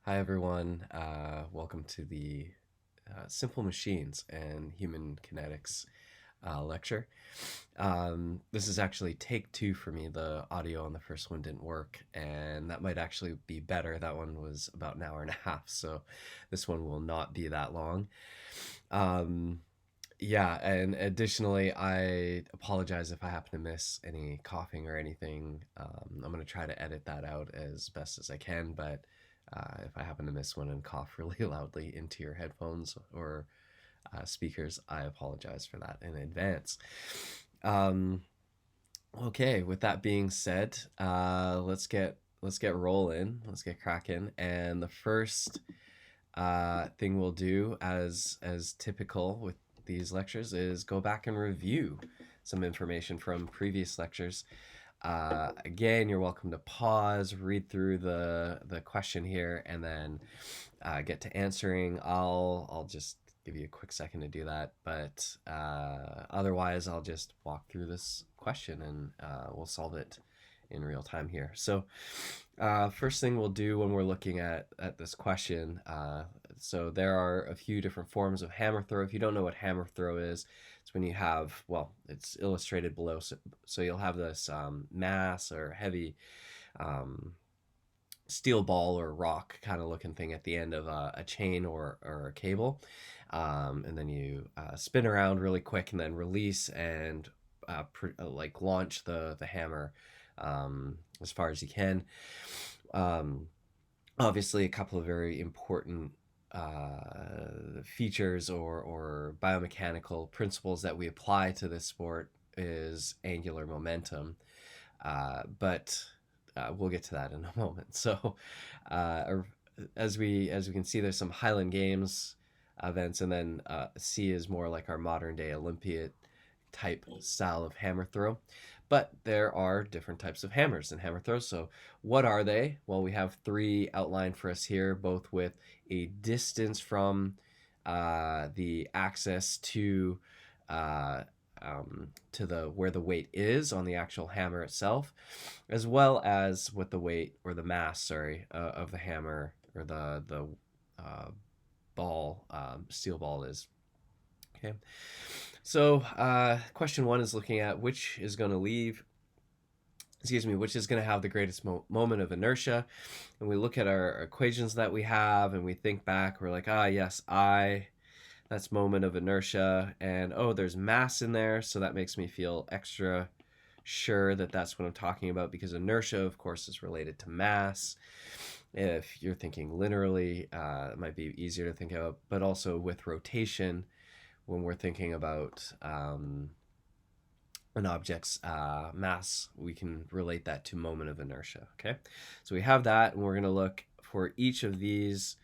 Hi everyone, welcome to the Simple Machines and Human Kinetics lecture. This is actually take two for me. The audio on the first one didn't work, and that might actually be better. That one was about an hour and a half, so this one will not be that long. Um, yeah, and additionally, I apologize if I happen to miss any coughing or anything. I'm going to try to edit that out as best as I can, but if I happen to miss one and cough really loudly into your headphones or speakers, I apologize for that in advance. Um, okay, with that being said, let's get rolling. Let's get cracking. And the first thing we'll do, as typical with these lectures, is go back and review some information from previous lectures. Again, you're welcome to pause, read through the question here, and then get to answering. I'll just give you a quick second to do that, but otherwise, I'll just walk through this question and we'll solve it in real time here. So, first thing we'll do when we're looking at this question, so there are a few different forms of hammer throw. If you don't know what hammer throw is, it's when you have, well, it's illustrated below. So you'll have this mass or heavy steel ball or rock kind of looking thing at the end of a chain or a cable. And then you spin around really quick and then release and like launch the hammer as far as you can. Um, Obviously, a couple of very important features or biomechanical principles that we apply to this sport is angular momentum. But we'll get to that in a moment. So, uh, as we can see, there's some Highland Games events, and then C is more like our modern day Olympiad type style of hammer throw. But there are different types of hammers and hammer throws. So, what are they? Well, we have three outlined for us here, both with a distance from the axis uh, to the where the weight is on the actual hammer itself, as well as what the weight or the mass, sorry, of the hammer or the ball, steel ball is. Okay. So question one is looking at which is going to leave, which is going to have the greatest moment of inertia. And we look at our equations that we have and we think back, we're like, yes, that's moment of inertia. And oh, there's mass in there. So that makes me feel extra sure that that's what I'm talking about, because inertia, of course, is related to mass. If you're thinking linearly, it might be easier to think about, but also with rotation, when we're thinking about an object's mass, we can relate that to moment of inertia. Okay, so we have that, and we're going to look for each of these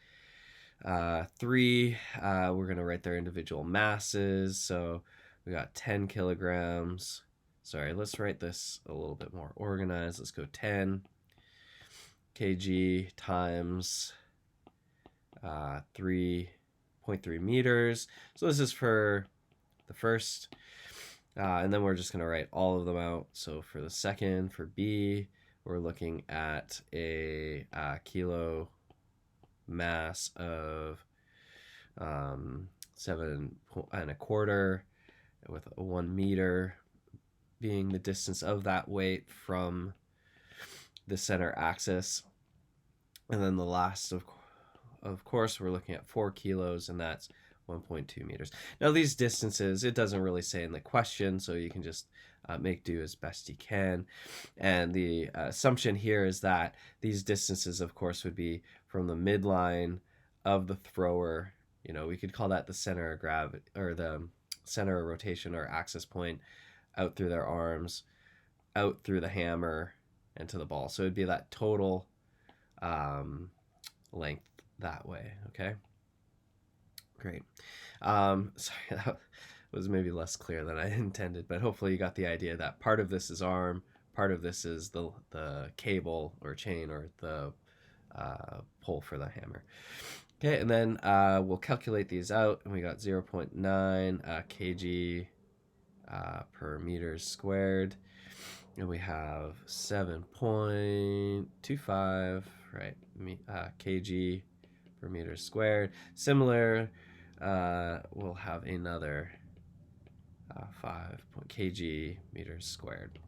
three. We're going to write their individual masses. So we got 10 kilograms. Sorry, let's write this a little bit more organized. Let's go 10 kg times 3.3 meters. So this is for the first. And then we're just going to write all of them out. So for the second, for B, we're looking at a kilo mass of 7.25, with 1 meter being the distance of that weight from the center axis. And then the last, of course, we're looking at 4 kilos, and that's 1.2 meters. Now, these distances, it doesn't really say in the question, so you can just make do as best you can. And the assumption here is that these distances, of course, would be from the midline of the thrower. You know, we could call that the center of gravity, or the center of rotation or axis point, out through their arms, out through the hammer, and to the ball. So it'd be that total length that way. Okay. Great. Sorry, that was maybe less clear than I intended, but hopefully you got the idea that part of this is arm, part of this is the cable or chain or the pole for the hammer. Okay, and then we'll calculate these out, and we got 0.9 kg per meters squared, and we have 7.25 right, kg per meter squared. Similar, we'll have another 5 kg meters squared.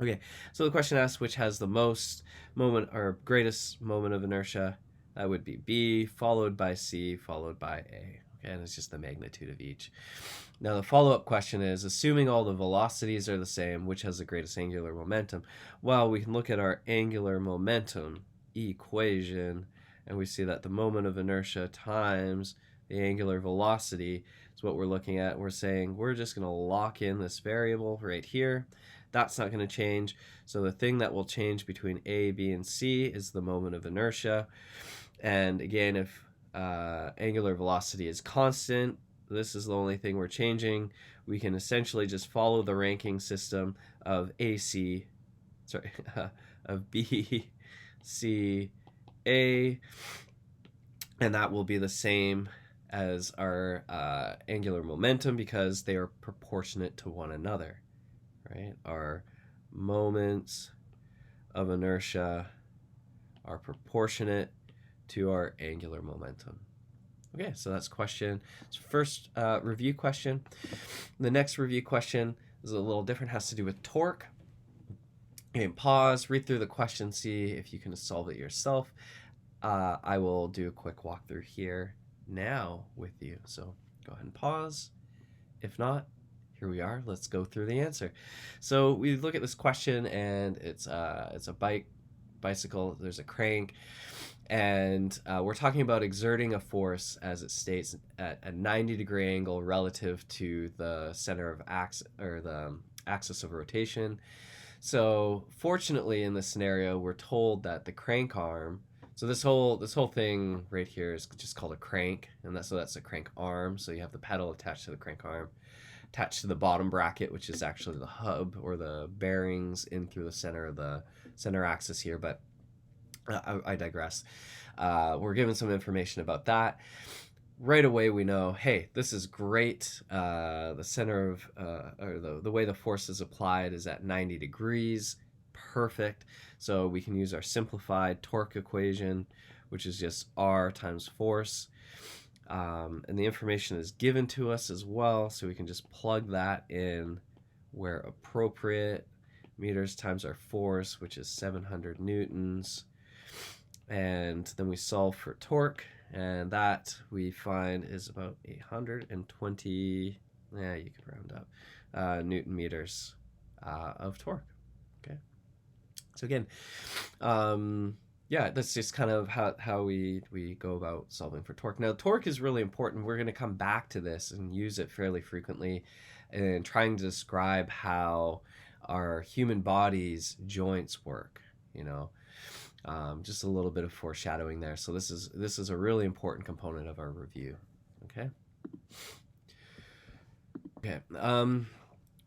Okay, so the question asks which has the most moment or greatest moment of inertia. That would be B, followed by C, followed by A. Okay, and it's just the magnitude of each. Now the follow-up question is, assuming all the velocities are the same, which has the greatest angular momentum? Well, we can look at our angular momentum equation, and we see that the moment of inertia times the angular velocity is what we're looking at. We're saying we're just going to lock in this variable right here. That's not going to change. So the thing that will change between A, B, and C is the moment of inertia. And again, if angular velocity is constant, this is the only thing we're changing. We can essentially just follow the ranking system of of B, C, A, and that will be the same as our angular momentum because they are proportionate to one another, right? Our moments of inertia are proportionate to our angular momentum. Okay, so that's question. It's first review question. The next review question is a little different, has to do with torque. Okay, pause, read through the question, see if you can solve it yourself. I will do a quick walkthrough here now with you. So go ahead and pause. If not, here we are. Let's go through the answer. So we look at this question, and it's a bicycle. There's a crank. And we're talking about exerting a force, as it states, at a 90-degree angle relative to the center of the axis of rotation. So fortunately, in this scenario, we're told that the crank arm. So this whole thing right here is just called a crank, and that's a crank arm. So you have the pedal attached to the crank arm, attached to the bottom bracket, which is actually the hub or the bearings in through the center of the center axis here, but I digress. We're given some information about that. Right away we know, hey, this is great. The center of, or the way the force is applied is at 90 degrees. Perfect. So we can use our simplified torque equation, which is just R times force. And the information is given to us as well, so we can just plug that in where appropriate. Meters times our force, which is 700 newtons. And then we solve for torque, and that we find is about 820, you could round up, Newton meters of torque. Okay. So again, that's just kind of how we go about solving for torque. Now, torque is really important. We're going to come back to this and use it fairly frequently in trying to describe how our human body's joints work, just a little bit of foreshadowing there. So this is a really important component of our review. Okay.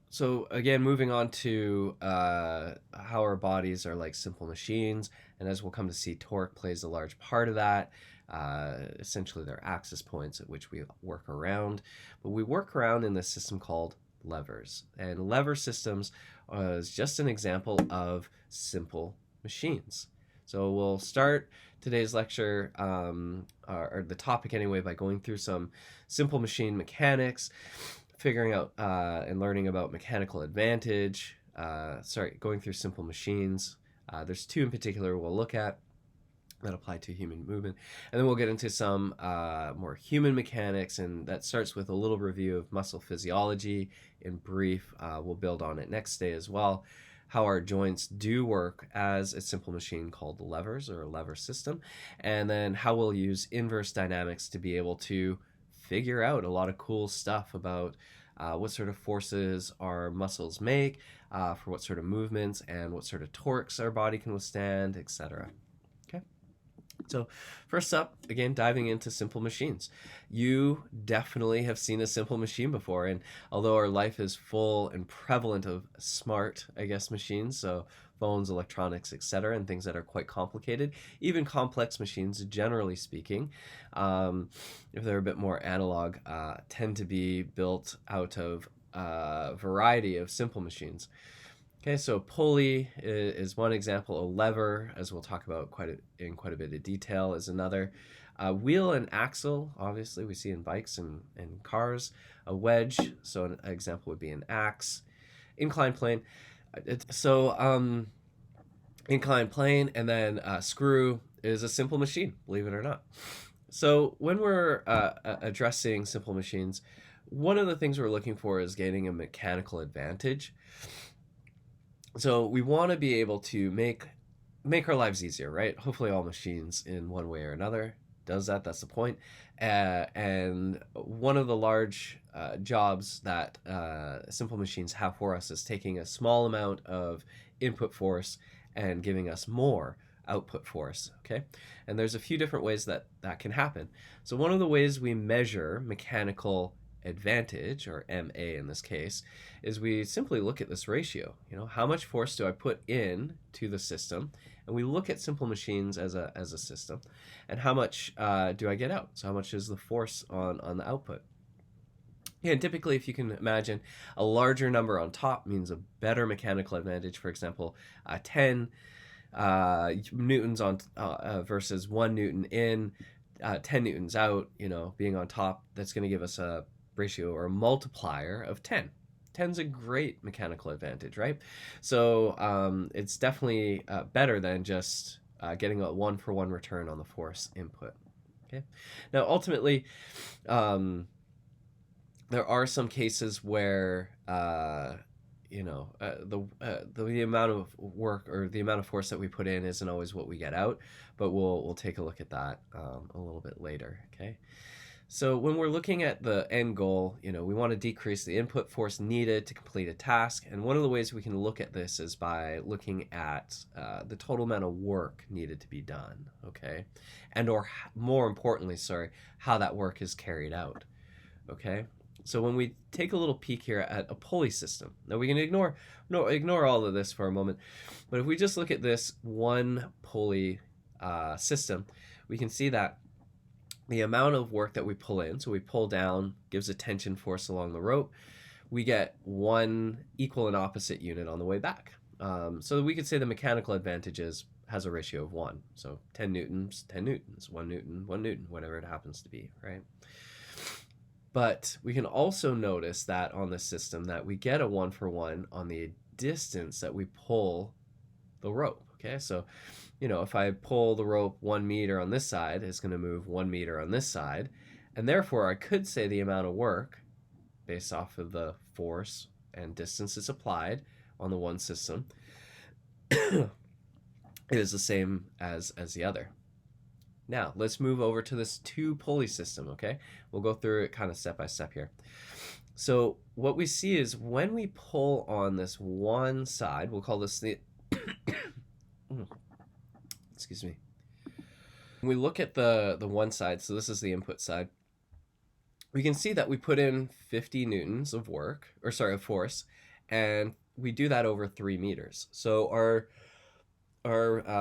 So again, moving on to how our bodies are like simple machines, and as we'll come to see, torque plays a large part of that. Essentially, they're axis points at which we work around, but we work around in this system called levers, and lever systems is just an example of simple machines. So we'll start today's lecture, or the topic anyway, by going through some simple machine mechanics, figuring out and learning about mechanical advantage, going through simple machines. There's two in particular we'll look at that apply to human movement. And then we'll get into some more human mechanics, and that starts with a little review of muscle physiology in brief. We'll build on it next day as well, how our joints do work as a simple machine called levers or a lever system, and then how we'll use inverse dynamics to be able to figure out a lot of cool stuff about what sort of forces our muscles make, for what sort of movements and what sort of torques our body can withstand, etc. Okay. So first up, again, diving into simple machines. You definitely have seen a simple machine before, and although our life is full and prevalent of smart, machines, so phones, electronics, etc., and things that are quite complicated, even complex machines, generally speaking, if they're a bit more analog, tend to be built out of a variety of simple machines. Okay, so a pulley is one example. A lever, as we'll talk about in quite a bit of detail, is another. Wheel and axle, obviously, we see in bikes and cars. A wedge, so an example would be an axe. Inclined plane. So inclined plane, and then screw is a simple machine, believe it or not. So when we're addressing simple machines, one of the things we're looking for is gaining a mechanical advantage. So we want to be able to make our lives easier, right? Hopefully all machines in one way or another does that. That's the point. And one of the large jobs that simple machines have for us is taking a small amount of input force and giving us more output force, okay? And there's a few different ways that that can happen. So one of the ways we measure mechanical advantage, or MA in this case, is we simply look at this ratio. You know, how much force do I put in to the system? And we look at simple machines as a system. And how much do I get out? So how much is the force on the output? And typically, if you can imagine, a larger number on top means a better mechanical advantage. For example, 10 newtons on versus 1 newton in, 10 newtons out, you know, being on top, that's going to give us a ratio or a multiplier of 10. 10's a great mechanical advantage, right? So it's definitely better than just getting a 1-for-1 return on the force input. Okay. Now, ultimately, there are some cases where the amount of work or the amount of force that we put in isn't always what we get out, but we'll take a look at that a little bit later. Okay. So when we're looking at the end goal, you know, we want to decrease the input force needed to complete a task. And one of the ways we can look at this is by looking at the total amount of work needed to be done, okay? And or more importantly, how that work is carried out, okay? So when we take a little peek here at a pulley system, now we can ignore all of this for a moment, but if we just look at this one pulley system, we can see that the amount of work that we pull in, so we pull down, gives a tension force along the rope, we get one equal and opposite unit on the way back. So we could say the mechanical advantage has a ratio of 1. So 10 newtons, 10 newtons, 1 newton, 1 newton, whatever it happens to be, right? But we can also notice that on the system that we get a 1-for-1 on the distance that we pull the rope, okay? So, you know, if I pull the rope 1 meter on this side, it's going to move 1 meter on this side. And therefore, I could say the amount of work based off of the force and distance it's applied on the one system is the same as the other. Now, let's move over to this 2-pulley system, okay? We'll go through it kind of step by step here. So what we see is when we pull on this one side, we'll call this the excuse me. When we look at the one side, so this is the input side, we can see that we put in 50 newtons of force, and we do that over 3 meters. So our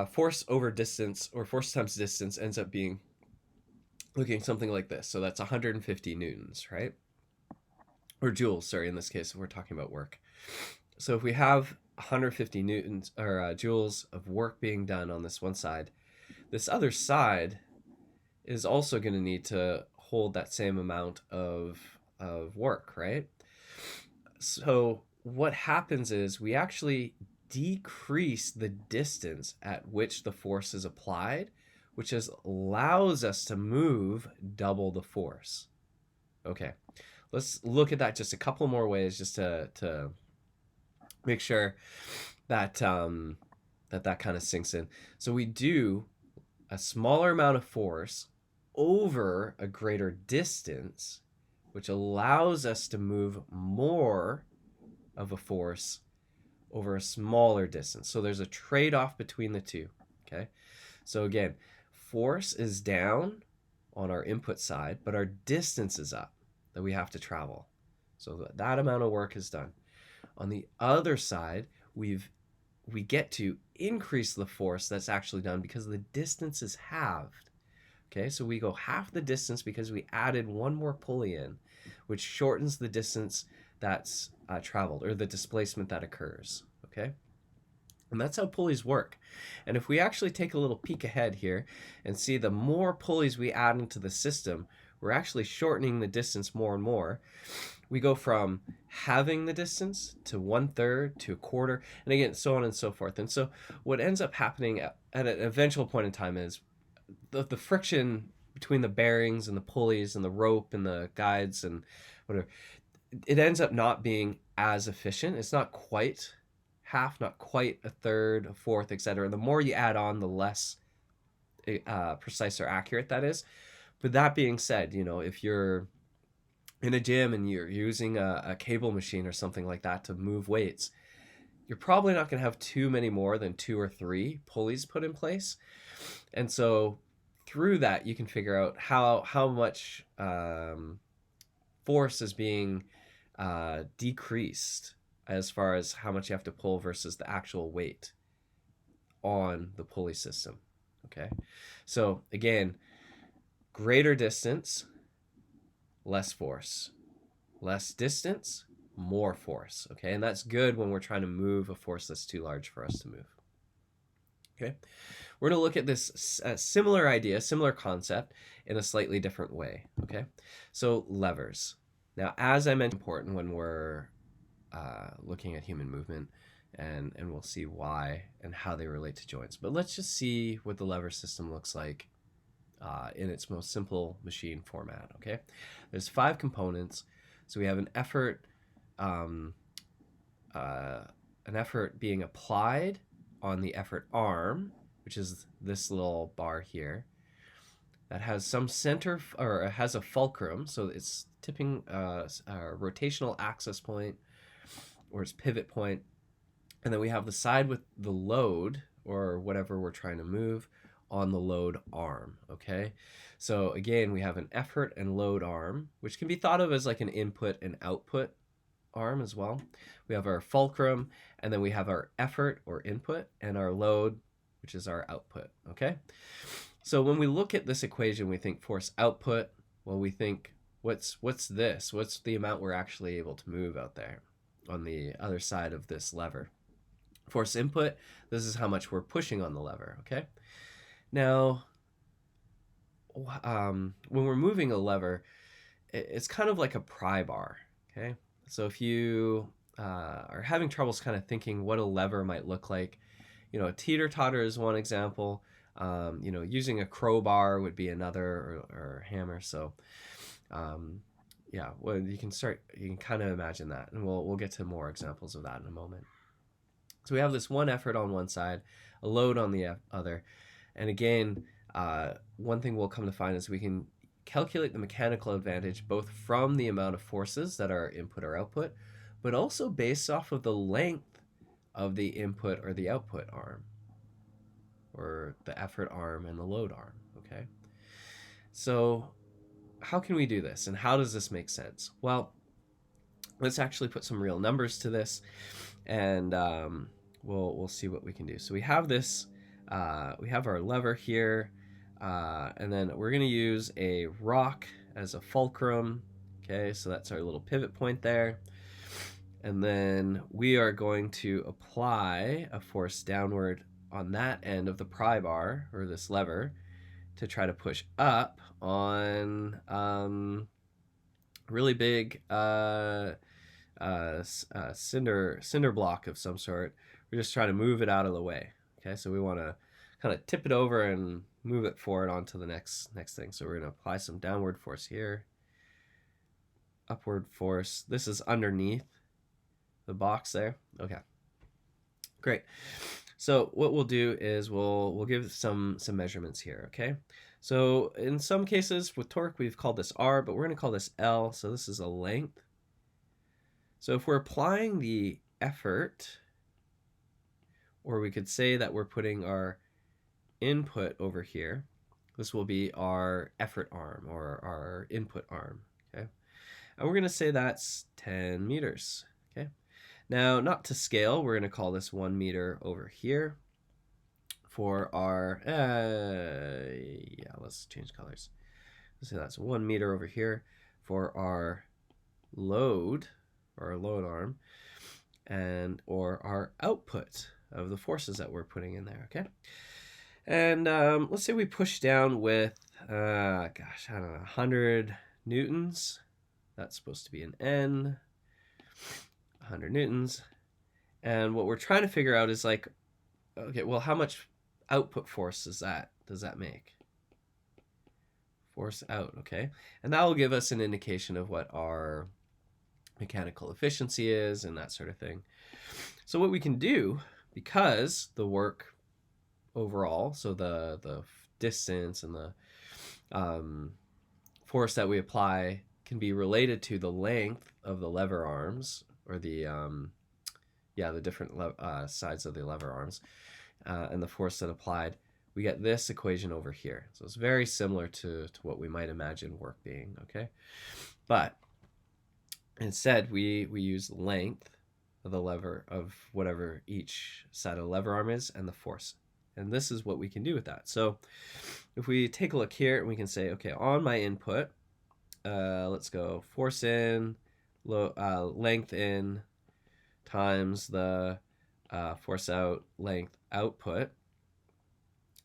force over distance, or force times distance, ends up being looking something like this. So that's 150 newtons, right? Or joules, in this case, if we're talking about work. So if we have 150 newtons or joules of work being done on this one side, this other side is also going to need to hold that same amount of work, right? So what happens is we actually decrease the distance at which the force is applied, which allows us to move double the force. Okay, let's look at that just a couple more ways, just to make sure that that kind of sinks in. So we do a smaller amount of force over a greater distance, which allows us to move more of a force over a smaller distance. So there's a trade-off between the two, okay? So again, force is down on our input side, but our distance is up that we have to travel. So that amount of work is done. On the other side, we get to increase the force that's actually done because the distance is halved. Okay, so we go half the distance because we added one more pulley in, which shortens the distance that's traveled, or the displacement that occurs. okay? And that's how pulleys work. And if we actually take a little peek ahead here and see the more pulleys we add into the system, we're actually shortening the distance more and more. We go from having the distance to 1/3 to a quarter, and again, so on and so forth. And so what ends up happening at an eventual point in time is the friction between the bearings and the pulleys and the rope and the guides and whatever, it ends up not being as efficient. It's not quite half, not quite a third, a fourth, etc. The more you add on, the less precise or accurate that is. But that being said, if you're in a gym and you're using a cable machine or something like that to move weights, you're probably not going to have too many more than 2 or 3 pulleys put in place. And so through that, you can figure out how much force is being decreased as far as how much you have to pull versus the actual weight on the pulley system. Okay, so again, greater distance, less force. Less distance, more force. Okay, and that's good when we're trying to move a force that's too large for us to move. Okay, we're going to look at this similar idea, similar concept in a slightly different way. Okay, so levers. Now, as I mentioned, important when we're looking at human movement, and we'll see why and how they relate to joints. But let's just see what the lever system looks like in its most simple machine format. Okay, there's 5 components. So we have an effort being applied on the effort arm, which is this little bar here, that has some center, or it has a fulcrum, so it's tipping a rotational axis point or its pivot point. And then we have the side with the load, or whatever we're trying to move, on the load arm. Okay, so again, we have an effort and load arm, which can be thought of as like an input and output arm as well. We have our fulcrum, and then we have our effort or input, and our load, which is our output. Okay, so when we look at this equation, we think force output. Well, we think what's this? What's the amount we're actually able to move out there on the other side of this lever? Force input, this is how much we're pushing on the lever. Okay, now when we're moving a lever, it's kind of like a pry bar. Okay, so if you are having troubles kind of thinking what a lever might look like, a teeter-totter is one example. Using a crowbar would be another, or a hammer. So yeah, well, you can kind of imagine that, and we'll get to more examples of that in a moment. So we have this one effort on one side, a load on the other, and again, one thing we'll come to find is we can calculate the mechanical advantage both from the amount of forces that are input or output, but also based off of the length of the input or the output arm, or the effort arm and the load arm. Okay, so how can we do this, and how does this make sense? Well, let's actually put some real numbers to this, and we'll see what we can do. So we have this, we have our lever here, and then we're going to use a rock as a fulcrum. Okay, so that's our little pivot point there. And then we are going to apply a force downward on that end of the pry bar, or this lever, to try to push up on really big cinder block of some sort. We're just trying to move it out of the way. Okay, so we want to kind of tip it over and move it forward onto the next thing. So we're going to apply some downward force here, upward force. This is underneath the box there. Okay, great. So what we'll do is we'll give some measurements here. Okay, so in some cases with torque we've called this R, but we're going to call this L. So this is a length. So if we're applying the effort, or we could say that we're putting our input over here, this will be our effort arm, or our input arm. Okay, and we're going to say that's 10 meters. Okay, now not to scale, we're going to call this 1 meter over here for our let's change colors. Let's say that's 1 meter over here for our load, or our load arm. or our output of the forces that we're putting in there, okay? And let's say we push down with, I don't know, 100 newtons. That's supposed to be an N, 100 newtons. And what we're trying to figure out is like, okay, well, how much output force does that make? Force out, okay? And that will give us an indication of what our mechanical efficiency is and that sort of thing. So what we can do, because the work overall, so the distance and the force that we apply can be related to the length of the lever arms, or the different sides of the lever arms, and the force that applied, we get this equation over here. So it's very similar to what we might imagine work being, okay? But instead, we use length of the lever of whatever each side of the lever arm is and the force. And this is what we can do with that. So if we take a look here, we can say, okay, on my input, let's go force in, length in, times the force out, length output.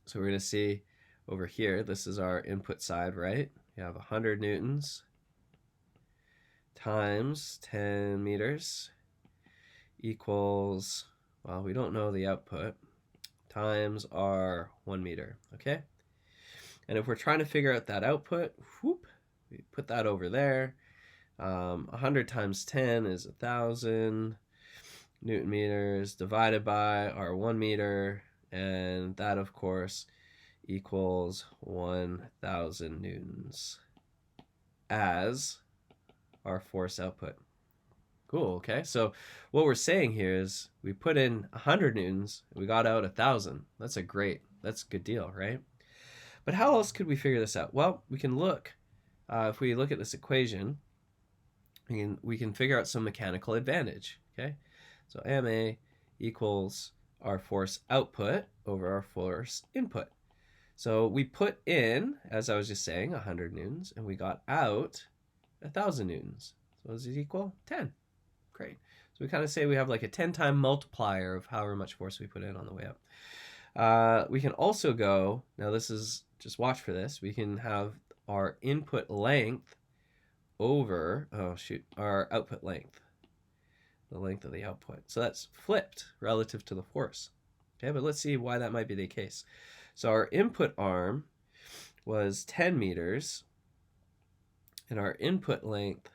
So we're going to see over here, this is our input side, right? We have 100 newtons times 10 meters equals, well, we don't know the output, times our 1 meter, okay? And if we're trying to figure out that output, whoop, we put that over there. 100 times 10 is 1,000 Newton meters divided by our 1 meter, and that, of course, equals 1,000 newtons as our force output. Cool, okay? So what we're saying here is we put in 100 newtons, we got out 1,000. That's a good deal, right? But how else could we figure this out? Well, we can look, if we look at this equation, we can figure out some mechanical advantage, okay? So MA equals our force output over our force input. So we put in, as I was just saying, 100 newtons, and we got out 1,000 newtons. So does it equal 10? Great. So we kind of say we have like a 10-time multiplier of however much force we put in on the way up. We can also go, now this is, just watch for this, we can have our input length over, our output length. The length of the output. So that's flipped relative to the force. Okay, but let's see why that might be the case. So our input arm was 10 meters, and our input length,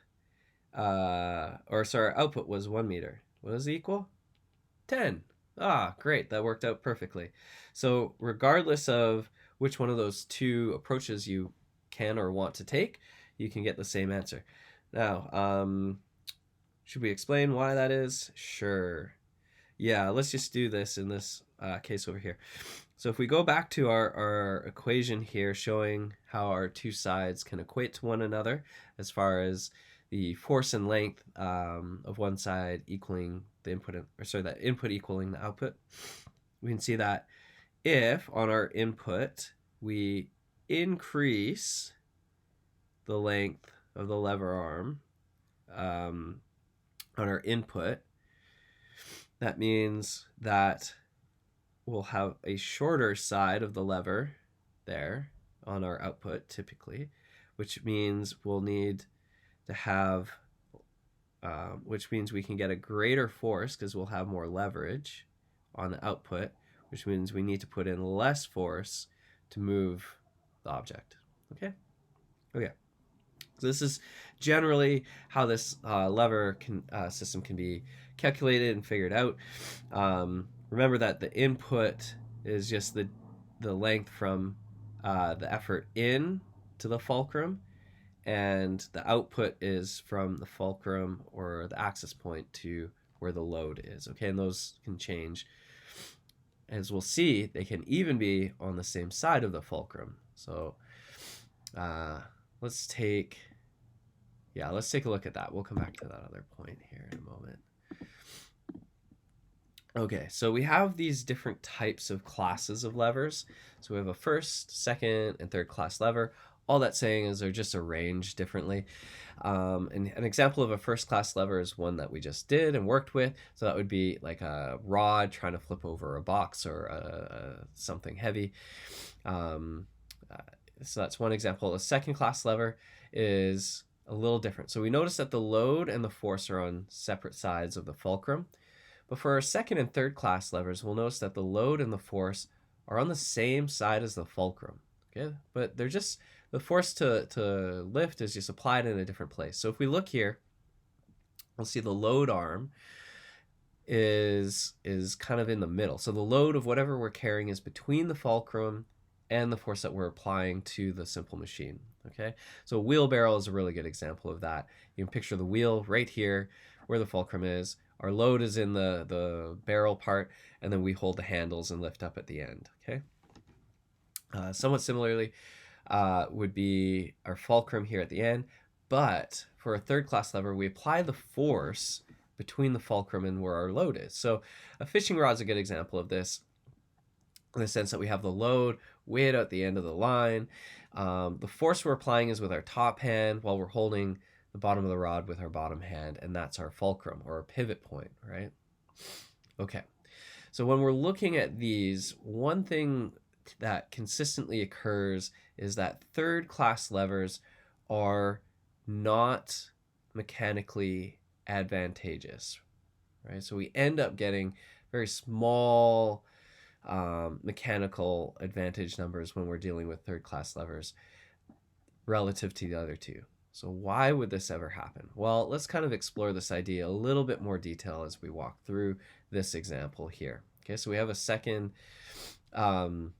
our output was 1 meter. What does it equal? 10. Ah, great, that worked out perfectly. So regardless of which one of those two approaches you can or want to take, you can get the same answer. Now, should we explain why that is? Sure. Yeah, let's just do this in this case over here. So if we go back to our equation here showing how our two sides can equate to one another as far as the force and length of one side equaling the input, that input equaling the output, we can see that if on our input we increase the length of the lever arm on our input, that means that we'll have a shorter side of the lever there on our output typically, which means we'll need to have, which means we can get a greater force because we'll have more leverage on the output, which means we need to put in less force to move the object. Okay? Okay. So this is generally how this lever system can be calculated and figured out. Remember that the input is just the length from the effort in to the fulcrum, and the output is from the fulcrum or the axis point to where the load is. Okay, and those can change. As we'll see, they can even be on the same side of the fulcrum. So let's take a look at that. We'll come back to that other point here in a moment. Okay, so we have these different types of classes of levers. So we have a first, second, and third class lever. all that's saying is they're just arranged differently. And an example of a first class lever is one that we just did and worked with. So that would be like a rod trying to flip over a box or something heavy. So that's one example. A second class lever is a little different. So we notice that the load and the force are on separate sides of the fulcrum. But for our second and third class levers, we'll notice that the load and the force are on the same side as the fulcrum. Okay, but they're just, the force to lift is just applied in a different place. So if we look here, we'll see the load arm is kind of in the middle. So the load of whatever we're carrying is between the fulcrum and the force that we're applying to the simple machine. Okay, so a wheelbarrow is a really good example of that. You can picture the wheel right here where the fulcrum is. Our load is in the barrel part, and then we hold the handles and lift up at the end. Okay. Somewhat similarly would be our fulcrum here at the end, but for a third class lever, we apply the force between the fulcrum and where our load is. So a fishing rod is a good example of this, in the sense that we have the load way out at the end of the line. The force we're applying is with our top hand while we're holding the bottom of the rod with our bottom hand, and that's our fulcrum or our pivot point, right? Okay, so when we're looking at these, one thing that consistently occurs is that third class levers are not mechanically advantageous, right? So we end up getting very small mechanical advantage numbers when we're dealing with third class levers relative to the other two. So why would this ever happen? Well, let's kind of explore this idea a little bit more detail as we walk through this example here. Okay, so we have a second, so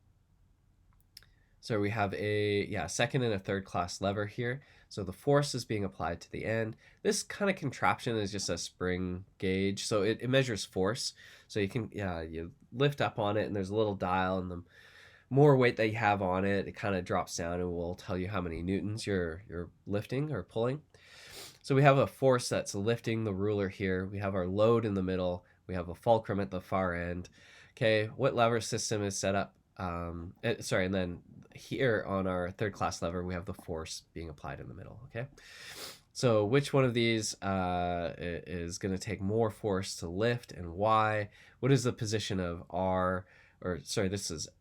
we have a second and a third class lever here. So the force is being applied to the end. This kind of contraption is just a spring gauge, so it measures force. So you can you lift up on it, and there's a little dial, and the more weight that you have on it, it kind of drops down and will tell you how many newtons you're lifting or pulling. So we have a force that's lifting the ruler here. We have our load in the middle. We have a fulcrum at the far end. Okay, what lever system is set up? And then here on our third class lever, we have the force being applied in the middle. Okay, so which one of these is going to take more force to lift, and why? What is the position of R? Or sorry,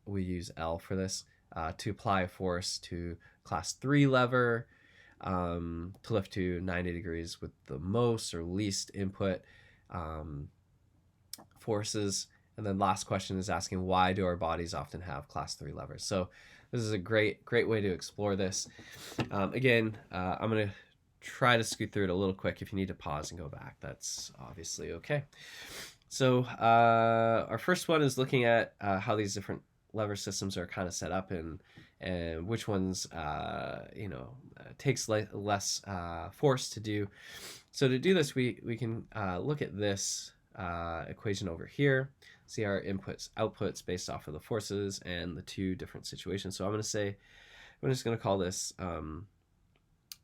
we use L for this, to apply force to class 3 lever, to lift to 90 degrees with the most or least input forces. And then last question is asking, why do our bodies often have class 3 levers? So this is a great way to explore this. Again, I'm going to try to scoot through it a little quick. If you need to pause and go back, that's obviously okay. So our first one is looking at how these different lever systems are kind of set up, and which ones takes less force to do. So to do this, we can look at this equation over here, see our inputs, outputs based off of the forces and the two different situations. So I'm just going to call this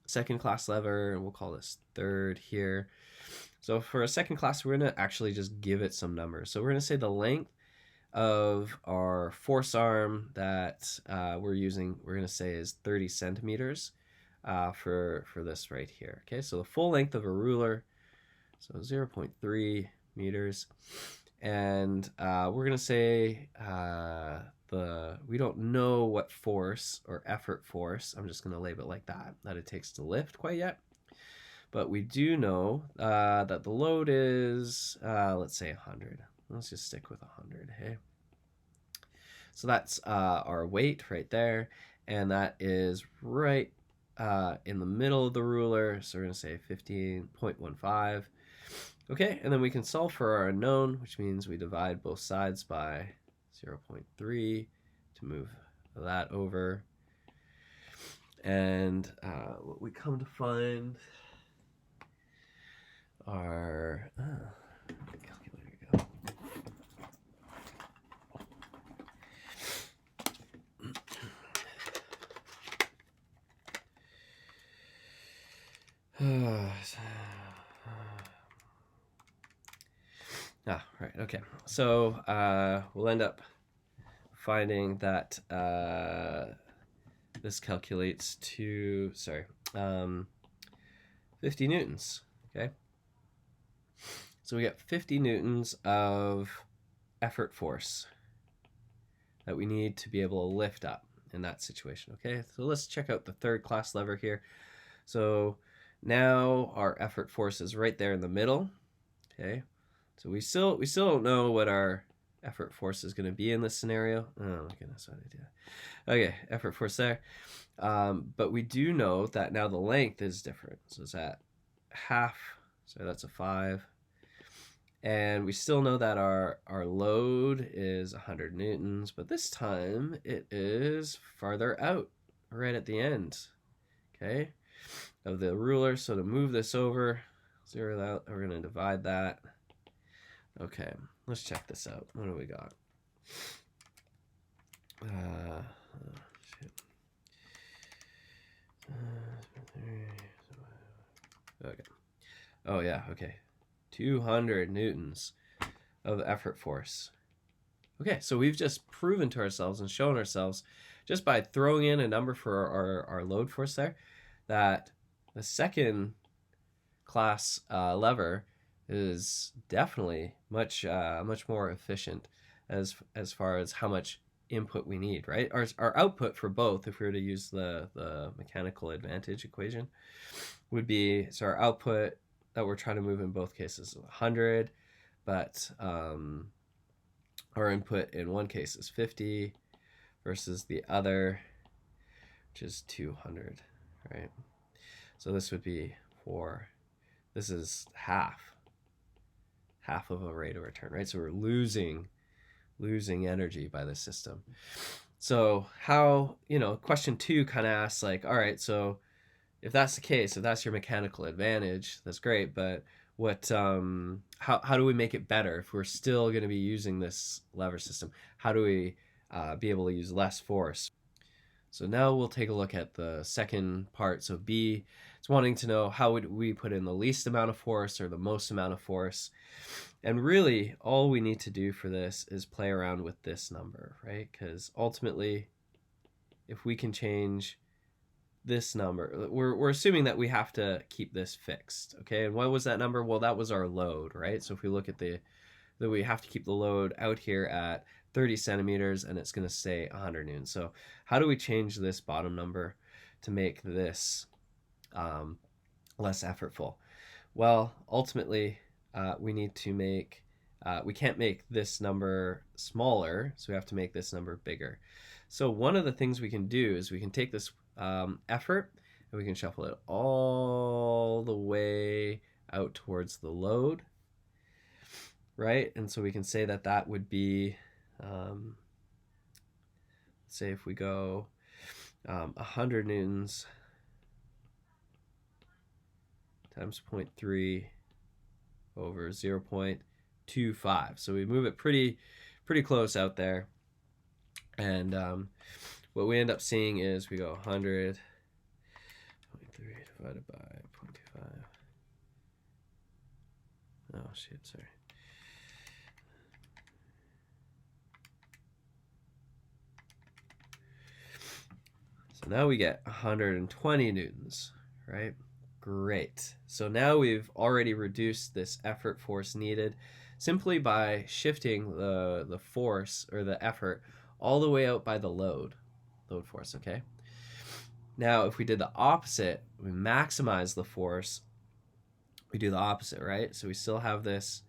second class lever, and we'll call this third here. So for a second class, we're going to actually just give it some numbers. So we're going to say the length of our force arm that we're using, we're going to say is 30 centimeters for this right here. Okay, so the full length of a ruler, so 0.3 meters. And we're going to say we don't know what force or effort force, I'm just going to label it like that it takes to lift quite yet. But we do know that the load is, let's say 100. Let's just stick with 100, hey? So that's our weight right there, and that is right in the middle of the ruler, so we're going to say 15.15. Okay, and then we can solve for our unknown, which means we divide both sides by 0.3 to move that over. And what we come to find our calculator go. Right, okay. So we'll end up finding that this calculates to, 50 newtons, okay? So we get 50 newtons of effort force that we need to be able to lift up in that situation, okay? So let's check out the third class lever here. So now our effort force is right there in the middle, okay? So we still don't know what our effort force is going to be in this scenario. Oh my goodness, what did I do? Okay, effort force there. But we do know that now the length is different. So it's at half, so that's a 5. And we still know that our load is 100 newtons, but this time it is farther out, right at the end, okay, of the ruler. So to move this over, 0 out, we're going to divide that. Okay, let's check this out. What do we got? Okay. Oh yeah, okay. 200 newtons of effort force. Okay, so we've just proven to ourselves and shown ourselves just by throwing in a number for our load force there that the second class lever is definitely much more efficient as far as how much input we need, right? Our output for both, if we were to use the mechanical advantage equation, would be, so our output that we're trying to move in both cases is 100, but our input in one case is 50 versus the other, which is 200, right? So this would be this is half of a rate of return, right? So we're losing energy by this system. So how, question 2 kind of asks like, all right, so if that's the case, if that's your mechanical advantage, that's great, but what how do we make it better if we're still going to be using this lever system? How do we be able to use less force? So now we'll take a look at the second part. So B is wanting to know how would we put in the least amount of force or the most amount of force. And really, all we need to do for this is play around with this number, right? Because ultimately, if we can change this number, we're assuming that we have to keep this fixed, okay? And what was that number? Well, that was our load, right? So if we look at that we have to keep the load out here at 30 centimeters, and it's going to stay 100 newtons. So how do we change this bottom number to make this less effortful? Well, ultimately, we need to make, we can't make this number smaller, so we have to make this number bigger. So one of the things we can do is we can take this effort and we can shuffle it all the way out towards the load, right? And so we can say that would be, say if we go 100 newtons times 0.3 over 0.25. So we move it pretty close out there. And what we end up seeing is we go 100.3 divided by 0.25. Oh, shit, sorry. So now we get 120 newtons, right? Great. So now we've already reduced this effort force needed simply by shifting the force or the effort all the way out by the load force, okay? Now, if we did the opposite, we maximize the force, we do the opposite, right? So we still have this,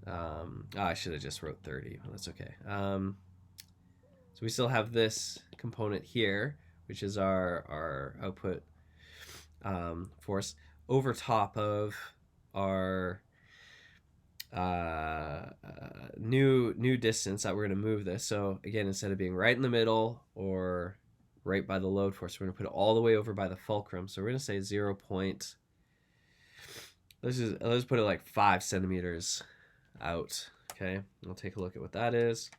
I should have just wrote 30, but that's okay. So we still have this component here, which is our output force, over top of our new distance that we're going to move this. So again, instead of being right in the middle or right by the load force, we're going to put it all the way over by the fulcrum. So we're going to say 0. Let's put it like 5 centimeters out. Okay, we'll take a look at what that is.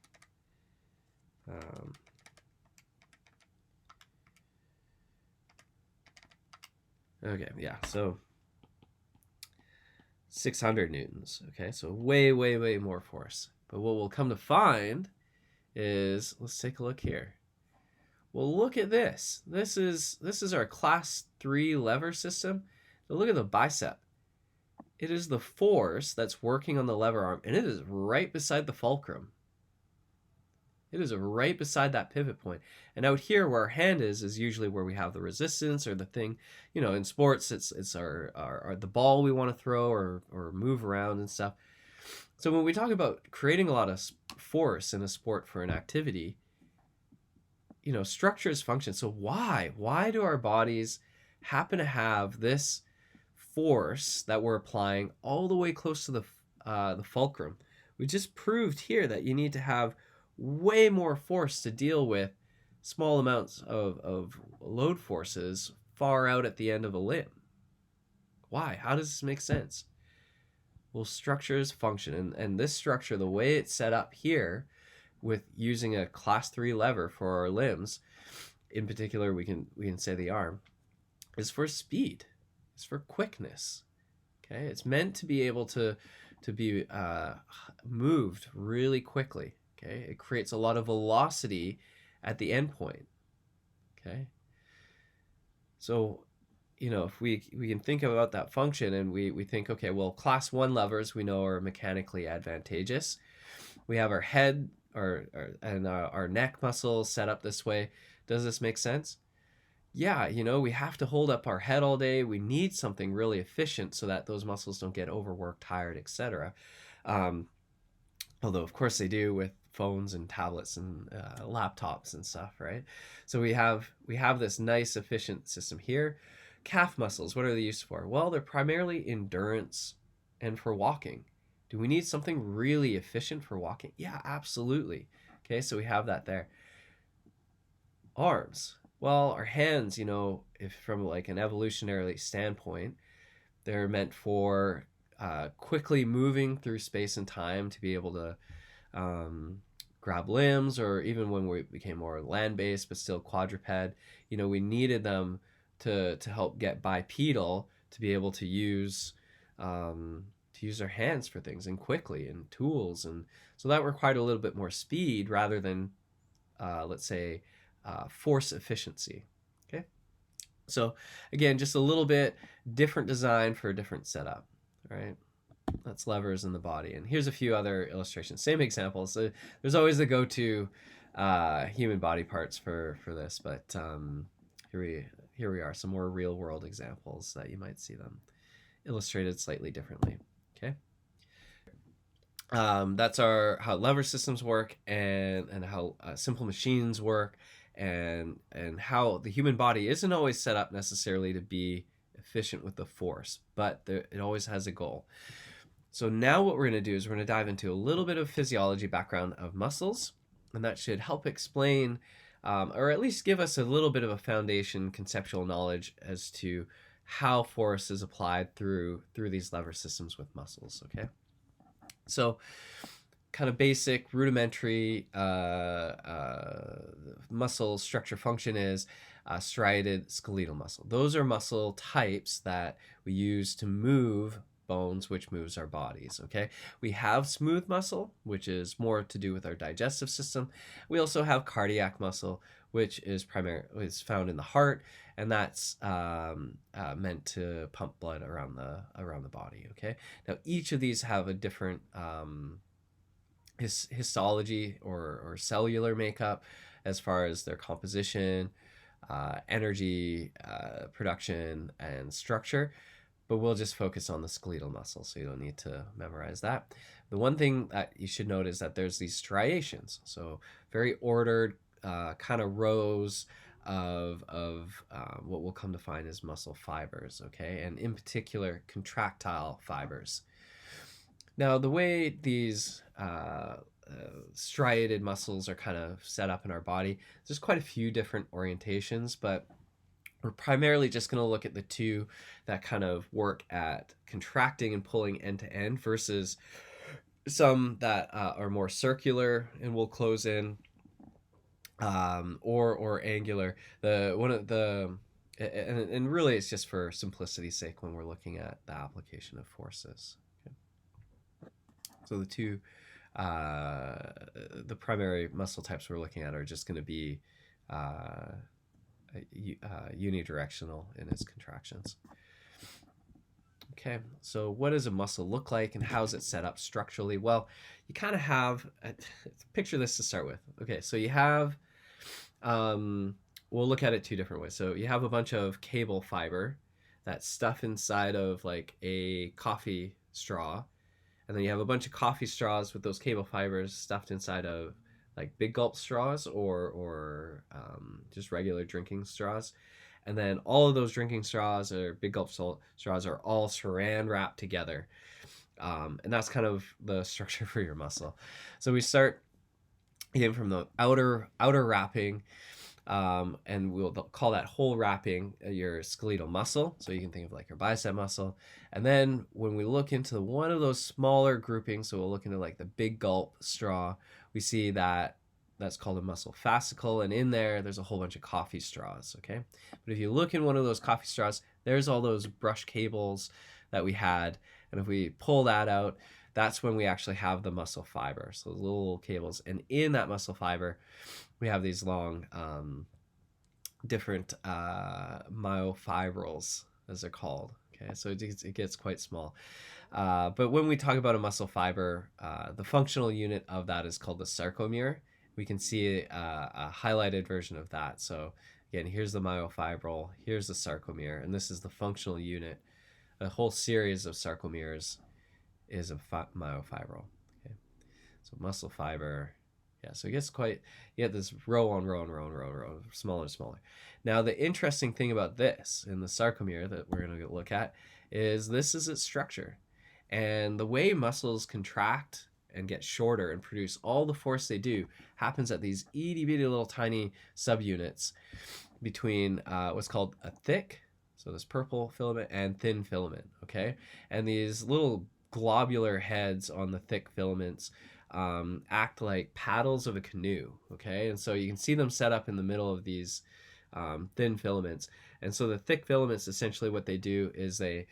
Okay, yeah, so 600 newtons. Okay, so way more force. But what we'll come to find is, let's take a look here. Well, look at this. This is our class 3 lever system. Now look at the bicep. It is the force that's working on the lever arm, and it is right beside the fulcrum. It is right beside that pivot point. And out here where our hand is usually where we have the resistance or the thing. You know, in sports, it's our the ball we want to throw or move around and stuff. So when we talk about creating a lot of force in a sport for an activity, you know, structure is function. So why do our bodies happen to have this force that we're applying all the way close to the fulcrum? We just proved here that you need to have way more force to deal with small amounts of load forces far out at the end of a limb. Why? How does this make sense? Well, structure is function, and this structure, the way it's set up here, with using a class 3 lever for our limbs, in particular we can say the arm, is for speed. It's for quickness. Okay, it's meant to be able to be moved really quickly. Okay, it creates a lot of velocity at the end point. Okay, so you know, if we can think about that function and we think, okay, well, class 1 levers we know are mechanically advantageous. We have our head and our neck muscles set up this way. Does this make sense? Yeah, you know, we have to hold up our head all day. We need something really efficient so that those muscles don't get overworked, tired, etc. Although, of course, they do with phones and tablets and laptops and stuff, right? So we have this nice, efficient system here. Calf muscles, what are they used for? Well, they're primarily endurance and for walking. Do we need something really efficient for walking? Yeah, absolutely. Okay, so we have that there. Arms. Well, our hands, you know, if from like an evolutionary standpoint, they're meant for quickly moving through space and time to be able to grab limbs, or even when we became more land-based but still quadruped, you know, we needed them to help get bipedal, to be able to use our hands for things and quickly, and tools, and so that required a little bit more speed rather than let's say force efficiency. Okay, so again, just a little bit different design for a different setup, right? That's levers in the body. And here's a few other illustrations, same examples. So there's always the go-to human body parts for this, but here we are, some more real world examples that you might see them illustrated slightly differently. Okay, that's how lever systems work, and how simple machines work, and how the human body isn't always set up necessarily to be efficient with the force, but it always has a goal. So now what we're going to do is we're going to dive into a little bit of physiology background of muscles, and that should help explain or at least give us a little bit of a foundation conceptual knowledge as to how force is applied through these lever systems with muscles. Okay, so kind of basic rudimentary muscle structure function is striated skeletal muscle. Those are muscle types that we use to move bones, which moves our bodies. Okay, we have smooth muscle, which is more to do with our digestive system. We also have cardiac muscle, which is found in the heart, and that's meant to pump blood around the body. Okay, now each of these have a different histology or cellular makeup as far as their composition, energy production, and structure. But we'll just focus on the skeletal muscle, so you don't need to memorize that. The one thing that you should note is that there's these striations, so very ordered kind of rows of what we'll come to find as muscle fibers, okay? And in particular, contractile fibers. Now, the way these striated muscles are kind of set up in our body, there's quite a few different orientations, but we're primarily just going to look at the two that kind of work at contracting and pulling end to end, versus some that are more circular and will close in, or angular. And really it's just for simplicity's sake when we're looking at the application of forces. Okay. So the primary muscle types we're looking at are just going to be uh, unidirectional in its contractions. Okay, so what does a muscle look like and how is it set up structurally? Well, you kind of have, picture this to start with. Okay, so you have, we'll look at it two different ways. So you have a bunch of cable fiber that's stuff inside of like a coffee straw. And then you have a bunch of coffee straws with those cable fibers stuffed inside of like big gulp straws or just regular drinking straws. And then all of those drinking straws or big gulp straws are all saran wrapped together. And that's kind of the structure for your muscle. So we start again from the outer wrapping, and we'll call that whole wrapping your skeletal muscle. So you can think of like your bicep muscle. And then when we look into one of those smaller groupings, so we'll look into like the big gulp straw, we see that that's called a muscle fascicle, and in there's a whole bunch of coffee straws, okay? But if you look in one of those coffee straws, there's all those brush cables that we had, and if we pull that out, that's when we actually have the muscle fiber, so those little cables. And in that muscle fiber, we have these long, different myofibrils, as they're called, okay? So it gets quite small. But when we talk about a muscle fiber, the functional unit of that is called the sarcomere. We can see a highlighted version of that. So again, here's the myofibril, here's the sarcomere, and this is the functional unit. A whole series of sarcomeres is a myofibril. Okay, so muscle fiber. Yeah, so it gets quite, you get this row on row on row on row on row, smaller and smaller. Now, the interesting thing about this in the sarcomere that we're going to look at is this is its structure. And the way muscles contract and get shorter and produce all the force they do happens at these itty bitty little tiny subunits between what's called a thick, so this purple filament, and thin filament, okay? And these little globular heads on the thick filaments act like paddles of a canoe, okay? And so you can see them set up in the middle of these thin filaments. And so the thick filaments, essentially what they do is they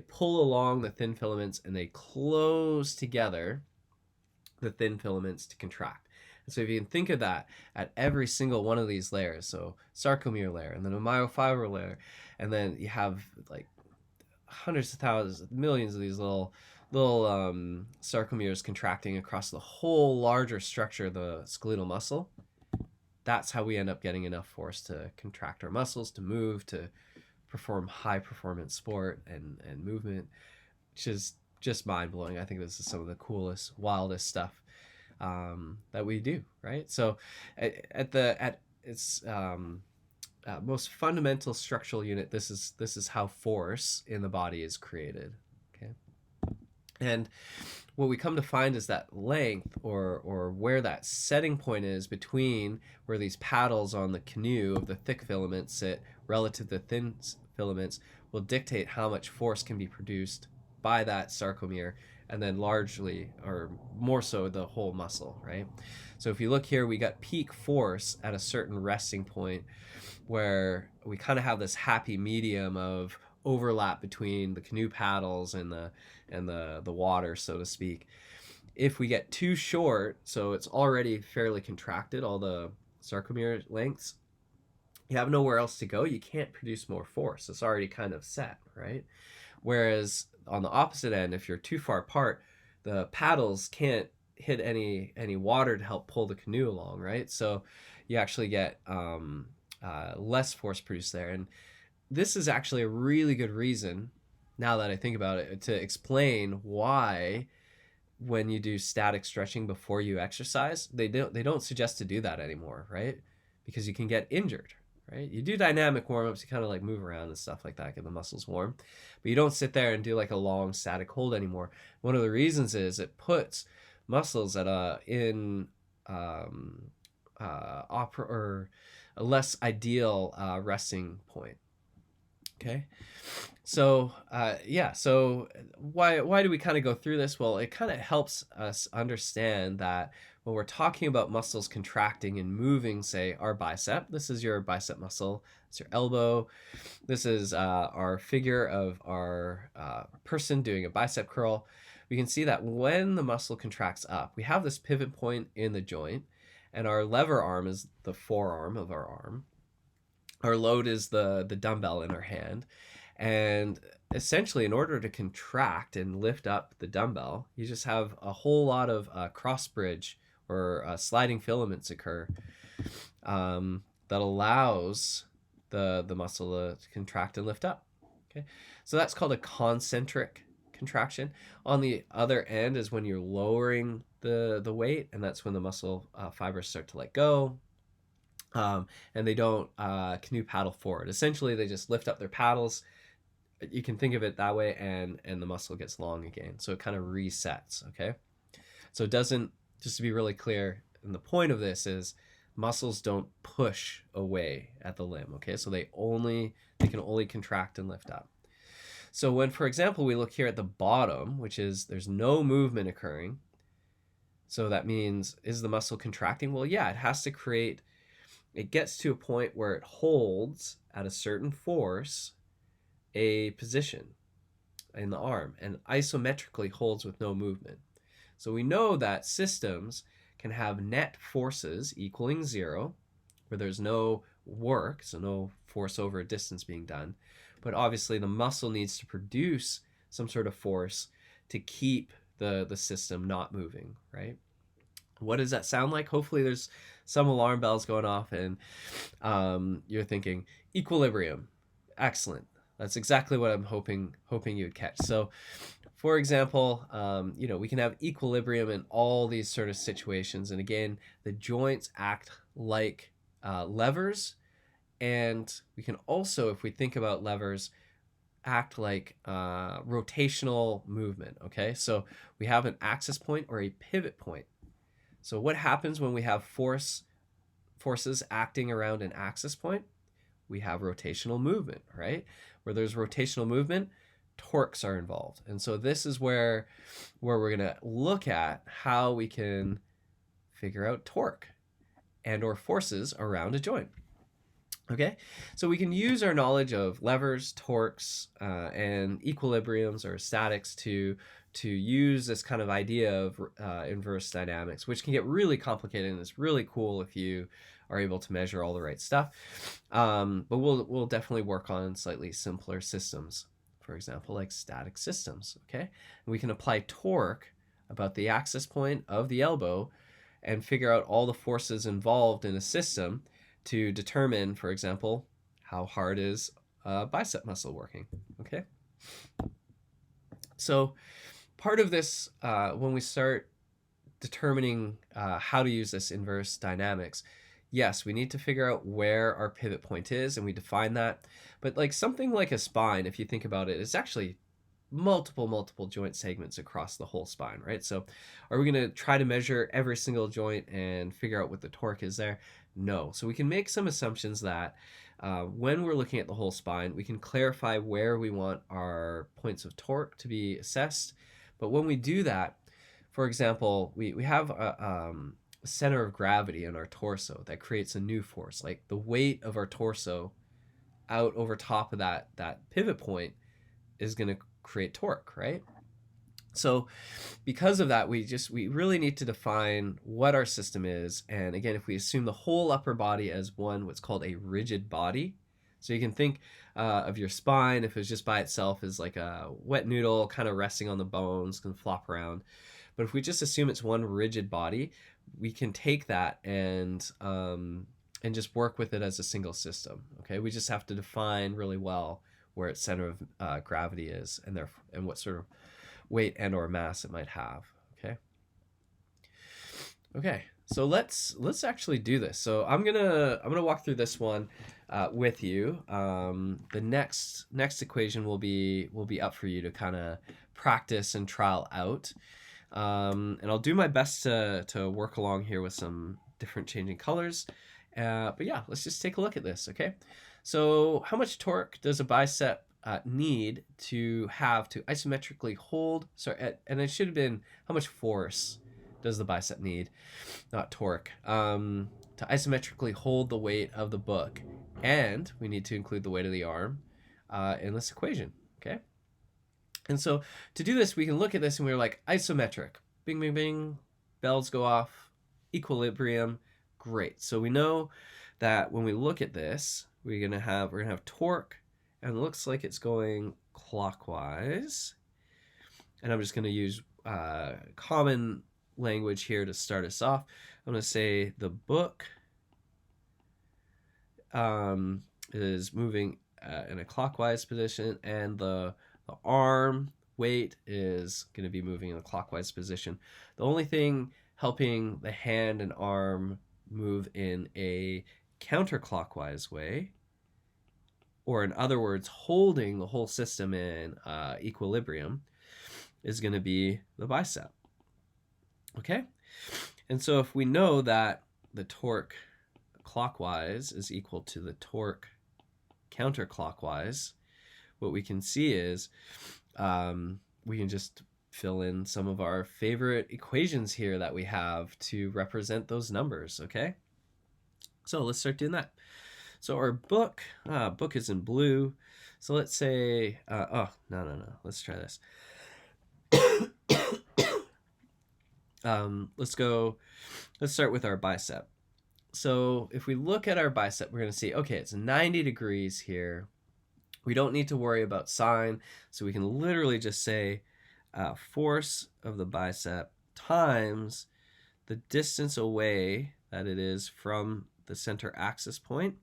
pull along the thin filaments and they close together the thin filaments to contract. And so if you can think of that at every single one of these layers, so sarcomere layer, and then a myofibril layer, and then you have like hundreds of thousands, millions of these little sarcomeres contracting across the whole larger structure of the skeletal muscle. That's how we end up getting enough force to contract our muscles, to move, to perform high performance sport and movement, which is just mind blowing. I think this is some of the coolest, wildest stuff that we do, right? So at its most fundamental structural unit, this is how force in the body is created. Okay, and what we come to find is that length, or where that setting point is between where these paddles on the canoe of the thick filaments sit relative to the thin filaments, will dictate how much force can be produced by that sarcomere, and then largely, or more so, the whole muscle, right? So if you look here, we got peak force at a certain resting point where we kind of have this happy medium of overlap between the canoe paddles and the water, so to speak. If we get too short, so it's already fairly contracted, all the sarcomere lengths, you have nowhere else to go. You can't produce more force. It's already kind of set, right? Whereas on the opposite end, if you're too far apart, the paddles can't hit any water to help pull the canoe along, right? So you actually get less force produced there. And this is actually a really good reason, now that I think about it, to explain why when you do static stretching before you exercise, they don't suggest to do that anymore, right? Because you can get injured, right? You do dynamic warm-ups, you kind of like move around and stuff like that, get the muscles warm, but you don't sit there and do like a long static hold anymore. One of the reasons is it puts muscles at a less ideal resting point. Okay, so so why do we kind of go through this? Well, it kind of helps us understand that when we're talking about muscles contracting and moving, say our bicep, this is your bicep muscle, it's your elbow, this is our figure of our person doing a bicep curl. We can see that when the muscle contracts up, we have this pivot point in the joint, and our lever arm is the forearm of our arm. Our load is the dumbbell in our hand. And essentially, in order to contract and lift up the dumbbell, you just have a whole lot of cross bridge or sliding filaments occur that allows the muscle to contract and lift up. Okay, so that's called a concentric contraction. On the other end is when you're lowering the weight, and that's when the muscle fibers start to let go. And they don't canoe paddle forward. Essentially, they just lift up their paddles. You can think of it that way, and the muscle gets long again. So it kind of resets, okay? So it doesn't, just to be really clear, and the point of this is muscles don't push away at the limb, okay? So they can only contract and lift up. So when, for example, we look here at the bottom, which is there's no movement occurring, so that means, is the muscle contracting? Well, yeah, it gets to a point where it holds at a certain force a position in the arm and isometrically holds with no movement. So we know that systems can have net forces equaling 0, where there's no work, so no force over a distance being done. But obviously the muscle needs to produce some sort of force to keep the system not moving, right? What does that sound like? Hopefully there's some alarm bells going off and you're thinking, equilibrium. Excellent. That's exactly what I'm hoping you would catch. So, for example, we can have equilibrium in all these sort of situations. And again, the joints act like levers. And we can also, if we think about levers, act like rotational movement, okay? So we have an axis point or a pivot point. So what happens when we have forces acting around an axis point? We have rotational movement, right? Where there's rotational movement, torques are involved. And so this is where we're going to look at how we can figure out torque and or forces around a joint. Okay, so we can use our knowledge of levers, torques, and equilibriums or statics to use this kind of idea of inverse dynamics, which can get really complicated, and it's really cool if you are able to measure all the right stuff. But we'll definitely work on slightly simpler systems, for example, like static systems. Okay, and we can apply torque about the axis point of the elbow and figure out all the forces involved in a system to determine, for example, how hard is a bicep muscle working, okay? So part of this, when we start determining how to use this inverse dynamics, yes, we need to figure out where our pivot point is, and we define that. But like something like a spine, if you think about it, it's actually multiple joint segments across the whole spine, right? So are we going to try to measure every single joint and figure out what the torque is there? No. So we can make some assumptions that when we're looking at the whole spine, we can clarify where we want our points of torque to be assessed. But when we do that, for example, we have a center of gravity in our torso that creates a new force. Like the weight of our torso out over top of that pivot point is going to create torque, right? So because of that, we really need to define what our system is. And again, if we assume the whole upper body as what's called a rigid body, so you can think of your spine, if it was just by itself, as like a wet noodle kind of resting on the bones, can flop around. But if we just assume it's one rigid body, we can take that and just work with it as a single system. Okay, we just have to define really well where its center of gravity is and what sort of weight and or mass it might have. Okay, so let's actually do this. So I'm gonna walk through this one with you. The next equation will be up for you to kind of practice and trial out. And I'll do my best to work along here with some different changing colors. But yeah, let's just take a look at this, okay? So how much torque does a bicep need to have to isometrically hold? Sorry, and it should have been how much force does the bicep need, not torque, to isometrically hold the weight of the book. And we need to include the weight of the arm in this equation, okay? And so to do this, we can look at this and we're like, isometric, bing, bing, bing, bells go off, equilibrium, Great. So we know that when we look at this, we're gonna have torque, and it looks like it's going clockwise. And I'm just gonna use common language here to start us off. I'm gonna say the book is moving in a clockwise position, and the arm weight is going to be moving in a clockwise position. The only thing helping the hand and arm move in a counterclockwise way, or in other words, holding the whole system in equilibrium, is going to be the bicep. Okay? And so if we know that the torque clockwise is equal to the torque counterclockwise, what we can see is we can just fill in some of our favorite equations here that we have to represent those numbers, okay? So let's start doing that. So our book is in blue. So let's say, no. Let's try this. Let's start with our bicep. So if we look at our bicep, we're going to see, okay, it's 90 degrees here. We don't need to worry about sine, so we can literally just say force of the bicep times the distance away that it is from the center axis point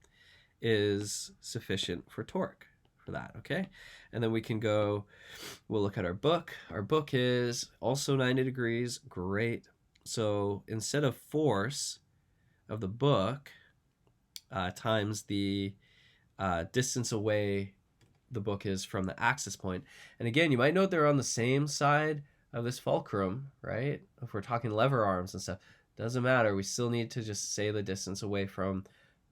is sufficient for torque for that, okay? And then we can go, we'll look at our book. Our book is also 90 degrees, great. So instead of force of the book times the distance away the book is from the axis point. And again, you might note they're on the same side of this fulcrum, right? If we're talking lever arms and stuff, doesn't matter. We still need to just say the distance away from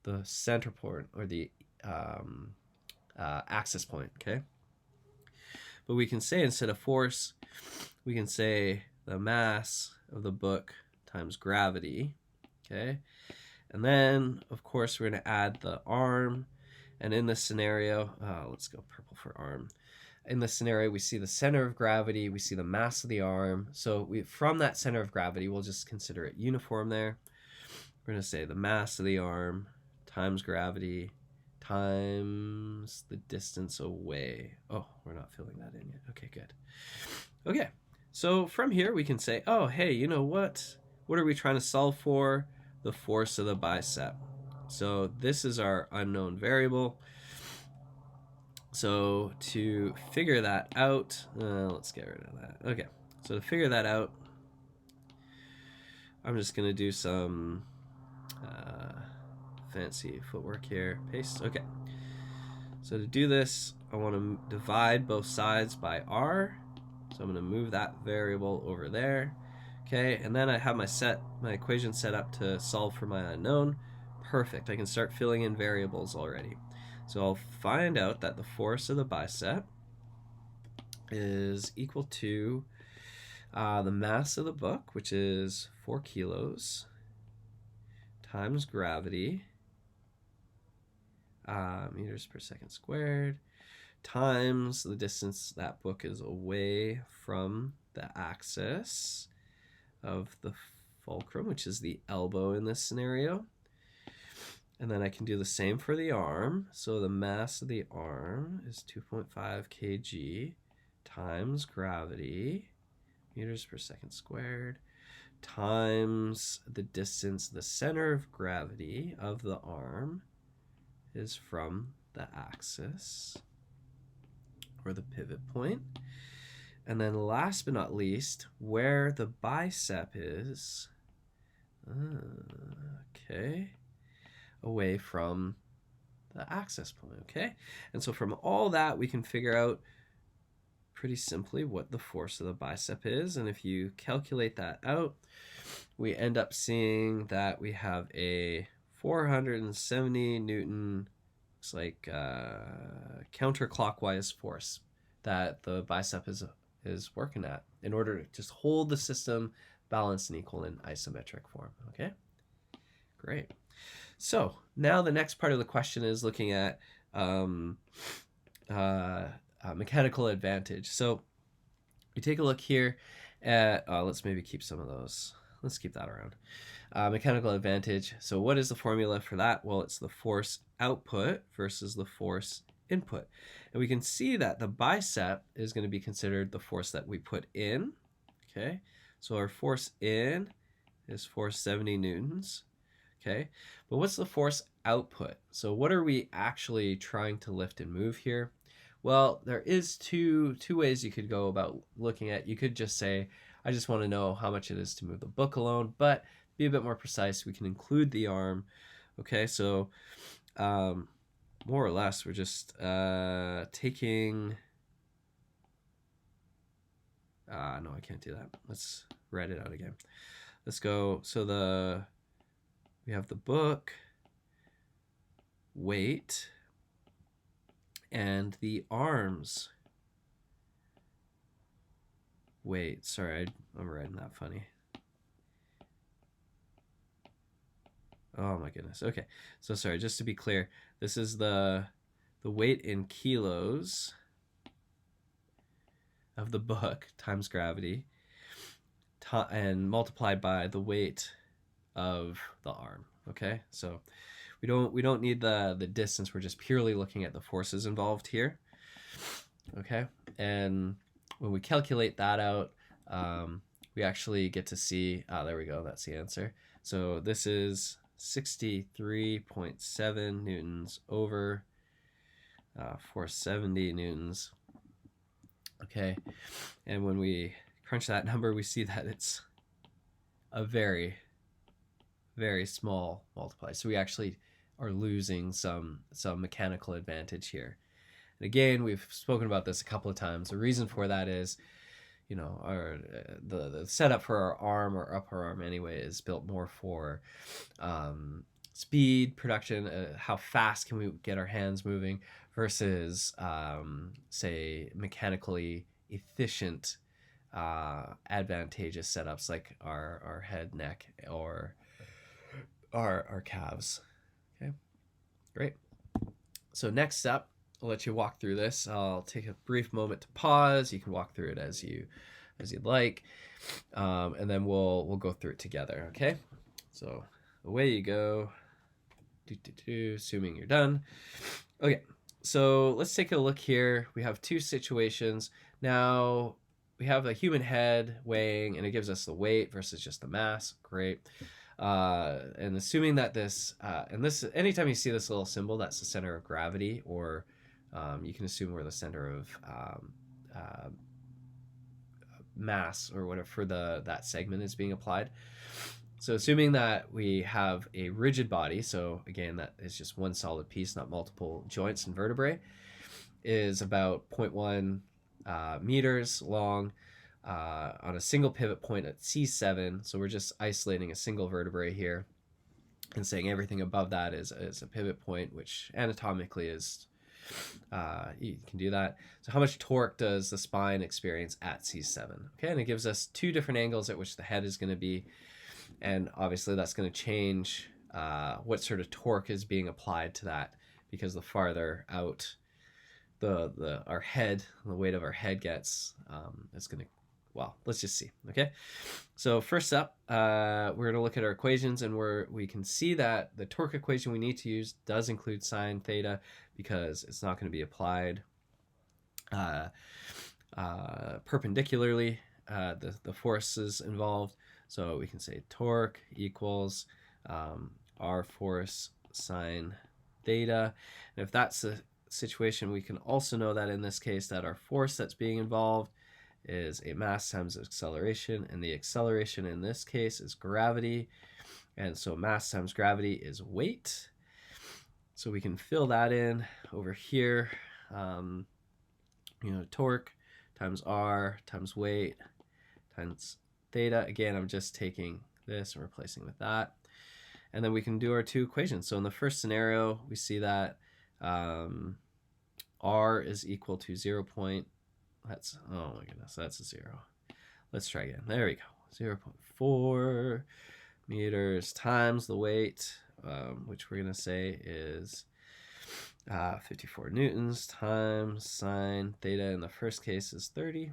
the center point or the axis point, okay? But we can say instead of force, we can say the mass of the book times gravity, okay? And then, of course, we're going to add the arm. And in this scenario, let's go purple for arm. In this scenario, we see the center of gravity, we see the mass of the arm. So from that center of gravity, we'll just consider it uniform there. We're going to say the mass of the arm times gravity times the distance away. Oh, we're not filling that in yet. Okay, good. Okay, so from here, we can say, oh, hey, you know what? What are we trying to solve for? The force of the bicep. So this is our unknown variable. So to figure that out, let's get rid of that. Okay, so to figure that out, I'm just going to do some fancy footwork here. Paste. Okay. So to do this, I want to divide both sides by r. So I'm going to move that variable over there. Okay, and then I have my equation set up to solve for my unknown. Perfect. I can start filling in variables already. So I'll find out that the force of the bicep is equal to the mass of the book, which is 4 kilos, times gravity, meters per second squared, times the distance that book is away from the axis of the fulcrum, which is the elbow in this scenario. And then I can do the same for the arm. So the mass of the arm is 2.5 kg times gravity, meters per second squared, times the distance, the center of gravity of the arm is from the axis, or the pivot point. And then last but not least, where the bicep is, okay, away from the axis point, okay? And so from all that, we can figure out pretty simply what the force of the bicep is. And if you calculate that out, we end up seeing that we have a 470 Newton, looks like counterclockwise force that the bicep is working at in order to just hold the system balanced and equal in isometric form, okay? Great. So now the next part of the question is looking at mechanical advantage. So we take a look here at, let's maybe keep some of those. let's keep that around. Mechanical advantage. So what is the formula for that? Well, it's the force output versus the force input. And we can see that the bicep is going to be considered the force that we put in. Okay, so our force in is 470 newtons. Okay, but what's the force output? So what are we actually trying to lift and move here? Well, there is two ways you could go about looking at. You could just say, I just want to know how much it is to move the book alone, but be a bit more precise. We can include the arm. Okay, so more or less, we're just taking. No, I can't do that. Let's write it out again. Let's go. So we have the book weight and the arms weight. Sorry, I'm writing that funny. Oh my goodness. Okay, so sorry, just to be clear, this is the weight in kilos of the book times gravity and multiplied by the weight of the arm. Okay, so we don't need the distance. We're just purely looking at the forces involved here. Okay, and when we calculate that out, we actually get to see, there we go, that's the answer. So this is 63.7 newtons over 470 newtons. Okay, and when we crunch that number, we see that it's a very, very small multiply. So we actually are losing some mechanical advantage here. And again, we've spoken about this a couple of times. The reason for that is, you know, the setup for our arm or upper arm anyway is built more for speed, production, how fast can we get our hands moving versus, say, mechanically efficient, advantageous setups like our head, neck, or our calves. Okay, great. So next up, I'll let you walk through this. I'll take a brief moment to pause. You can walk through it as you'd like, and then we'll go through it together. Okay, so away you go. Assuming you're done. Okay, so let's take a look here. We have two situations. Now we have a human head weighing, and it gives us the weight versus just the mass. Great. And assuming that this, anytime you see this little symbol, that's the center of gravity, or you can assume where the center of mass or whatever for that segment is being applied. So assuming that we have a rigid body, so again, that is just one solid piece, not multiple joints and vertebrae, is about 0.1 meters long on a single pivot point at C7. So we're just isolating a single vertebrae here and saying everything above that is a pivot point, which anatomically is, you can do that. So how much torque does the spine experience at C7? Okay, and it gives us two different angles at which the head is going to be. And obviously that's going to change what sort of torque is being applied to that, because the farther out our head, the weight of our head gets, it's going to, well, let's just see. Okay, so first up, we're going to look at our equations, and we can see that the torque equation we need to use does include sine theta, because it's not going to be applied perpendicularly, the forces involved. So we can say torque equals r force sine theta. And if that's the situation, we can also know that in this case that our force that's being involved is a mass times acceleration, and the acceleration in this case is gravity. And so mass times gravity is weight. So we can fill that in over here. Torque times r times weight times theta. Again, I'm just taking this and replacing with that. And then we can do our two equations. So in the first scenario, we see that r is equal to 0. That's, oh my goodness, that's a 0. Let's try again. There we go. 0.4 meters times the weight, which we're going to say is 54 newtons times sine theta in the first case is 30.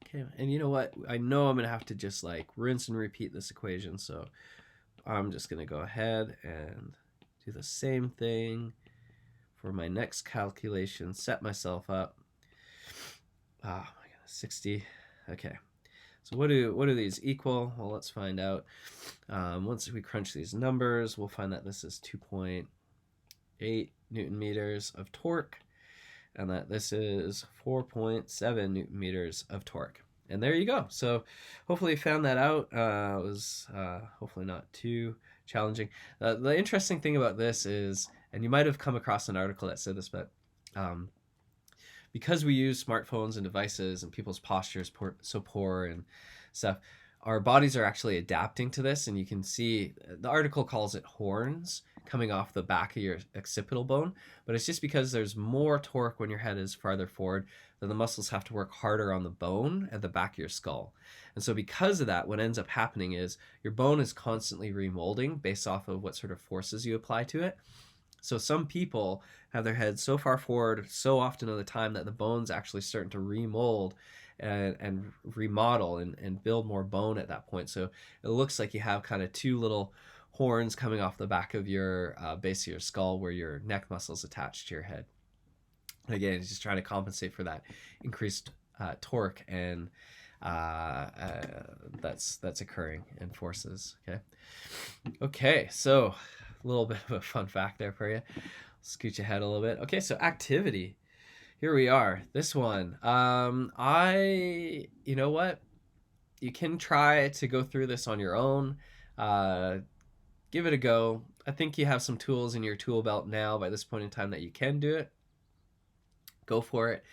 Okay, and you know what? I know I'm going to have to just like rinse and repeat this equation, so I'm just going to go ahead and do the same thing for my next calculation, set myself up. Oh my goodness, 60. Okay, so what do these equal? Well, let's find out. Once we crunch these numbers, we'll find that this is 2.8 Newton meters of torque, and that this is 4.7 Newton meters of torque. And there you go. So hopefully you found that out. It was hopefully not too challenging. The interesting thing about this is, and you might have come across an article that said this, but because we use smartphones and devices and people's posture is so poor and stuff, our bodies are actually adapting to this. And you can see the article calls it horns coming off the back of your occipital bone, but it's just because there's more torque when your head is farther forward, then the muscles have to work harder on the bone at the back of your skull. And so because of that, what ends up happening is your bone is constantly remolding based off of what sort of forces you apply to it. So some people have their heads so far forward so often of the time that the bone's actually starting to remold and remodel and build more bone at that point. So it looks like you have kind of two little horns coming off the back of your base of your skull where your neck muscles attached to your head. Again, it's just trying to compensate for that increased torque and that's occurring in forces. Okay, so a little bit of a fun fact there for you. Scoot your head a little bit. Okay, so activity. Here we are. This one. You know what? You can try to go through this on your own. Give it a go. I think you have some tools in your tool belt now by this point in time that you can do it. Go for it.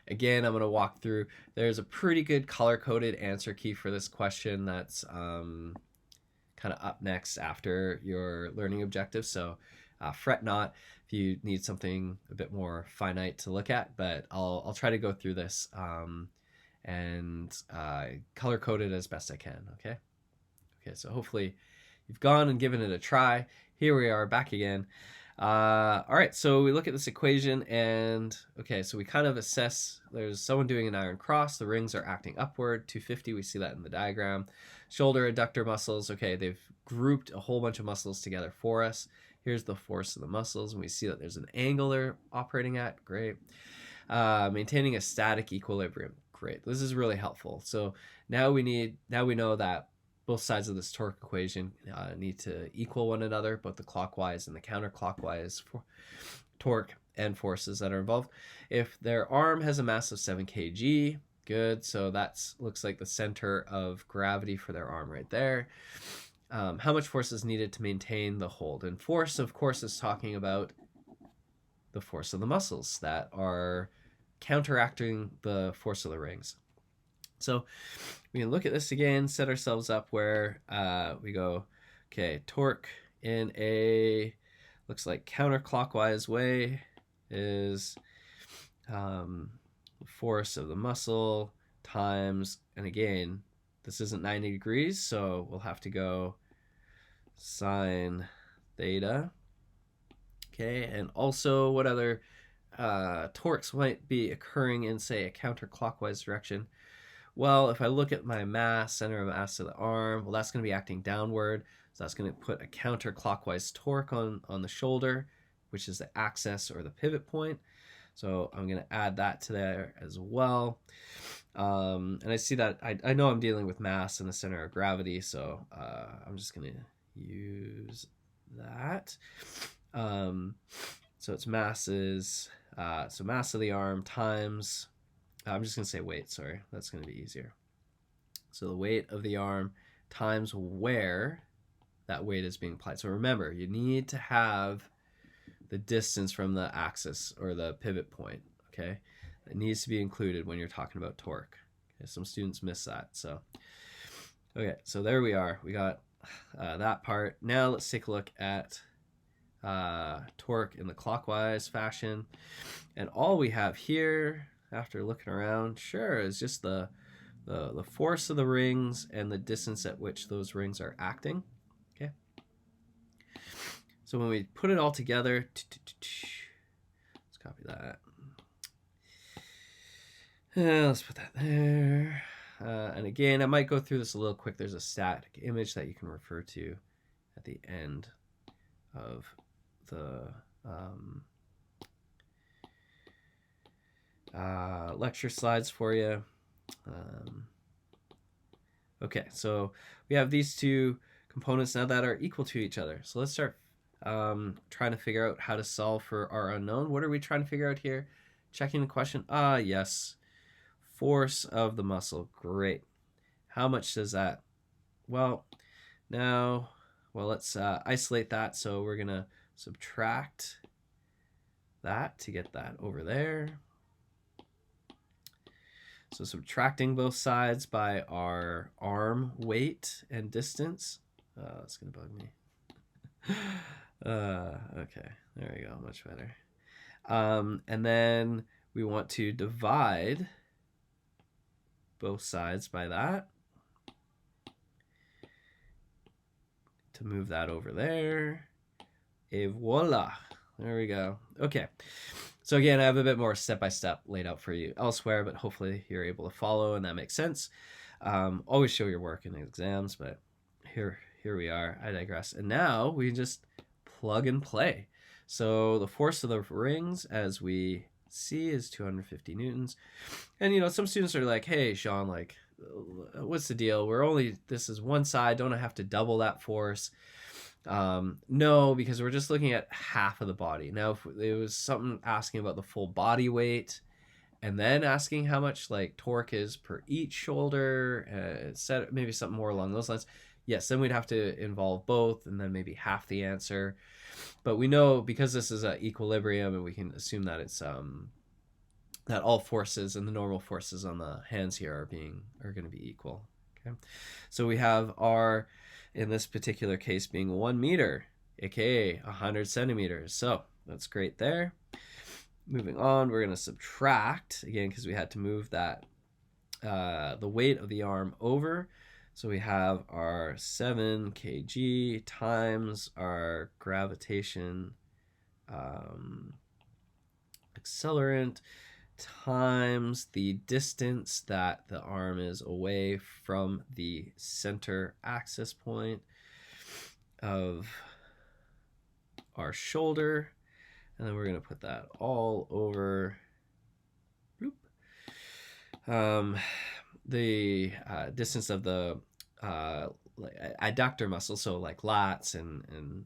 Again, I'm going to walk through. There's a pretty good color-coded answer key for this question that's kind of up next after your learning objective. So fret not if you need something a bit more finite to look at, but I'll try to go through this and color-code it as best I can, okay? Okay, so hopefully you've gone and given it a try. Here we are back again. All right, so we look at this equation and, okay, so we kind of assess, there's someone doing an iron cross, the rings are acting upward, 250, we see that in the diagram. Shoulder adductor muscles, okay, they've grouped a whole bunch of muscles together for us. Here's the force of the muscles, and we see that there's an angle they're operating at, great. Maintaining a static equilibrium, great. This is really helpful. So now we know that both sides of this torque equation need to equal one another, both the clockwise and the counterclockwise for torque and forces that are involved. If their arm has a mass of 7 kg, good. So that looks like the center of gravity for their arm right there. How much force is needed to maintain the hold? And force, of course, is talking about the force of the muscles that are counteracting the force of the rings. So we can look at this again, set ourselves up where we go, okay, torque in a, looks like counterclockwise way is force of the muscle times, and again, this isn't 90 degrees, so we'll have to go sine theta. Okay, and also what other torques might be occurring in, say, a counterclockwise direction? Well, if I look at my mass, center of mass of the arm, well, that's going to be acting downward. So that's going to put a counterclockwise torque on the shoulder, which is the axis or the pivot point. So I'm going to add that to there as well. And I see that I know I'm dealing with mass in the center of gravity, so I'm just going to use that. So its mass is, so mass of the arm times, I'm just going to say weight, sorry. That's going to be easier. So the weight of the arm times where that weight is being applied. So remember, you need to have the distance from the axis or the pivot point, okay? It needs to be included when you're talking about torque. Okay, some students miss that. So, okay, so there we are. We got that part. Now let's take a look at torque in the clockwise fashion. And all we have here, after looking around, sure, is just the force of the rings and the distance at which those rings are acting. Okay. So when we put it all together, let's copy that. Let's put that there. And again, I might go through this a little quick. There's a static image that you can refer to at the end of the lecture slides for you. Okay, so we have these two components now that are equal to each other. So let's start trying to figure out how to solve for our unknown. What are we trying to figure out here? Checking the question. Yes. Force of the muscle. Great. How much does that? Well, now, let's isolate that. So we're going to subtract that to get that over there. So subtracting both sides by our arm weight and distance. That's going to bug me. Okay, there we go, much better. And then we want to divide both sides by that to move that over there. Et voila, there we go. Okay. So again, I have a bit more step-by-step laid out for you elsewhere, but hopefully you're able to follow and that makes sense. Always show your work in exams, but here we are. I digress. And now we just plug and play. So the force of the rings, as we see, is 250 newtons. And, some students are like, hey, Sean, like, what's the deal? This is one side. Don't I have to double that force? No, because we're just looking at half of the body. Now, if it was something asking about the full body weight and then asking how much like torque is per each shoulder, maybe something more along those lines, yes, then we'd have to involve both and then maybe half the answer. But we know because this is an equilibrium and we can assume that it's that all forces and the normal forces on the hands here are going to be equal. Okay, so we have our, in this particular case, being 1 meter, aka 100 centimeters. So that's great there. Moving on, we're going to subtract again because we had to move that the weight of the arm over. So we have our 7 kg times our gravitation accelerant times the distance that the arm is away from the center axis point of our shoulder. And then we're going to put that all over the distance of the adductor muscle, so like lats and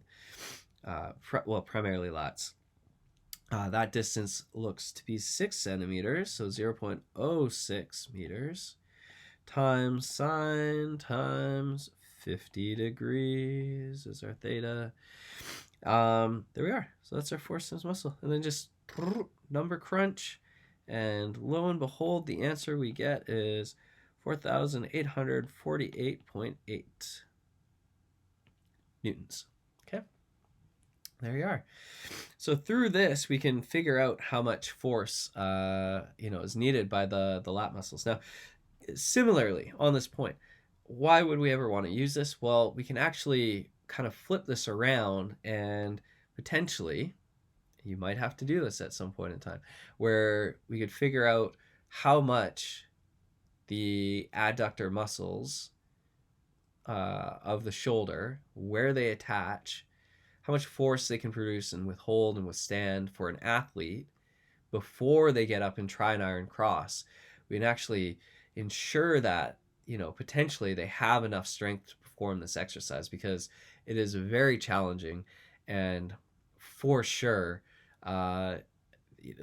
primarily lats. That distance looks to be 6 centimeters, so 0.06 meters times sine times 50 degrees is our theta. There we are. So that's our force times muscle. And then just number crunch. And lo and behold, the answer we get is 4,848.8 newtons. Okay. There you are. So through this, we can figure out how much force, is needed by the lat muscles. Now, similarly, on this point, why would we ever want to use this? Well, we can actually kind of flip this around and potentially, you might have to do this at some point in time, where we could figure out how much the adductor muscles of the shoulder, where they attach, how much force they can produce and withhold and withstand for an athlete before they get up and try an iron cross. We can actually ensure that, potentially they have enough strength to perform this exercise, because it is very challenging. And for sure, the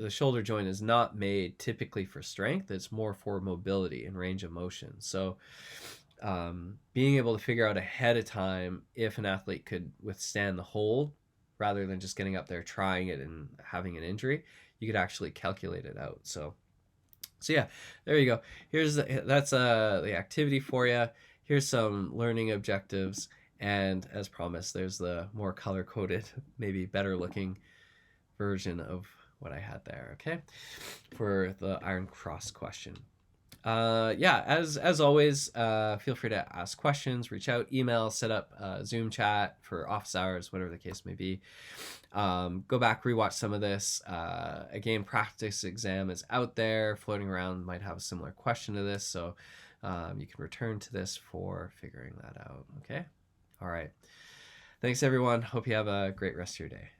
shoulder joint is not made typically for strength. It's more for mobility and range of motion. So being able to figure out ahead of time if an athlete could withstand the hold rather than just getting up there, trying it and having an injury, you could actually calculate it out. So yeah, there you go. That's the activity for you. Here's some learning objectives. And as promised, there's the more color-coded, maybe better looking version of what I had there, okay, for the iron cross question. Yeah, as always, feel free to ask questions, reach out, email, set up Zoom chat for office hours, whatever the case may be. Go back, rewatch some of this. Again, practice exam is out there, floating around, might have a similar question to this, so you can return to this for figuring that out. Okay? All right. Thanks, everyone. Hope you have a great rest of your day.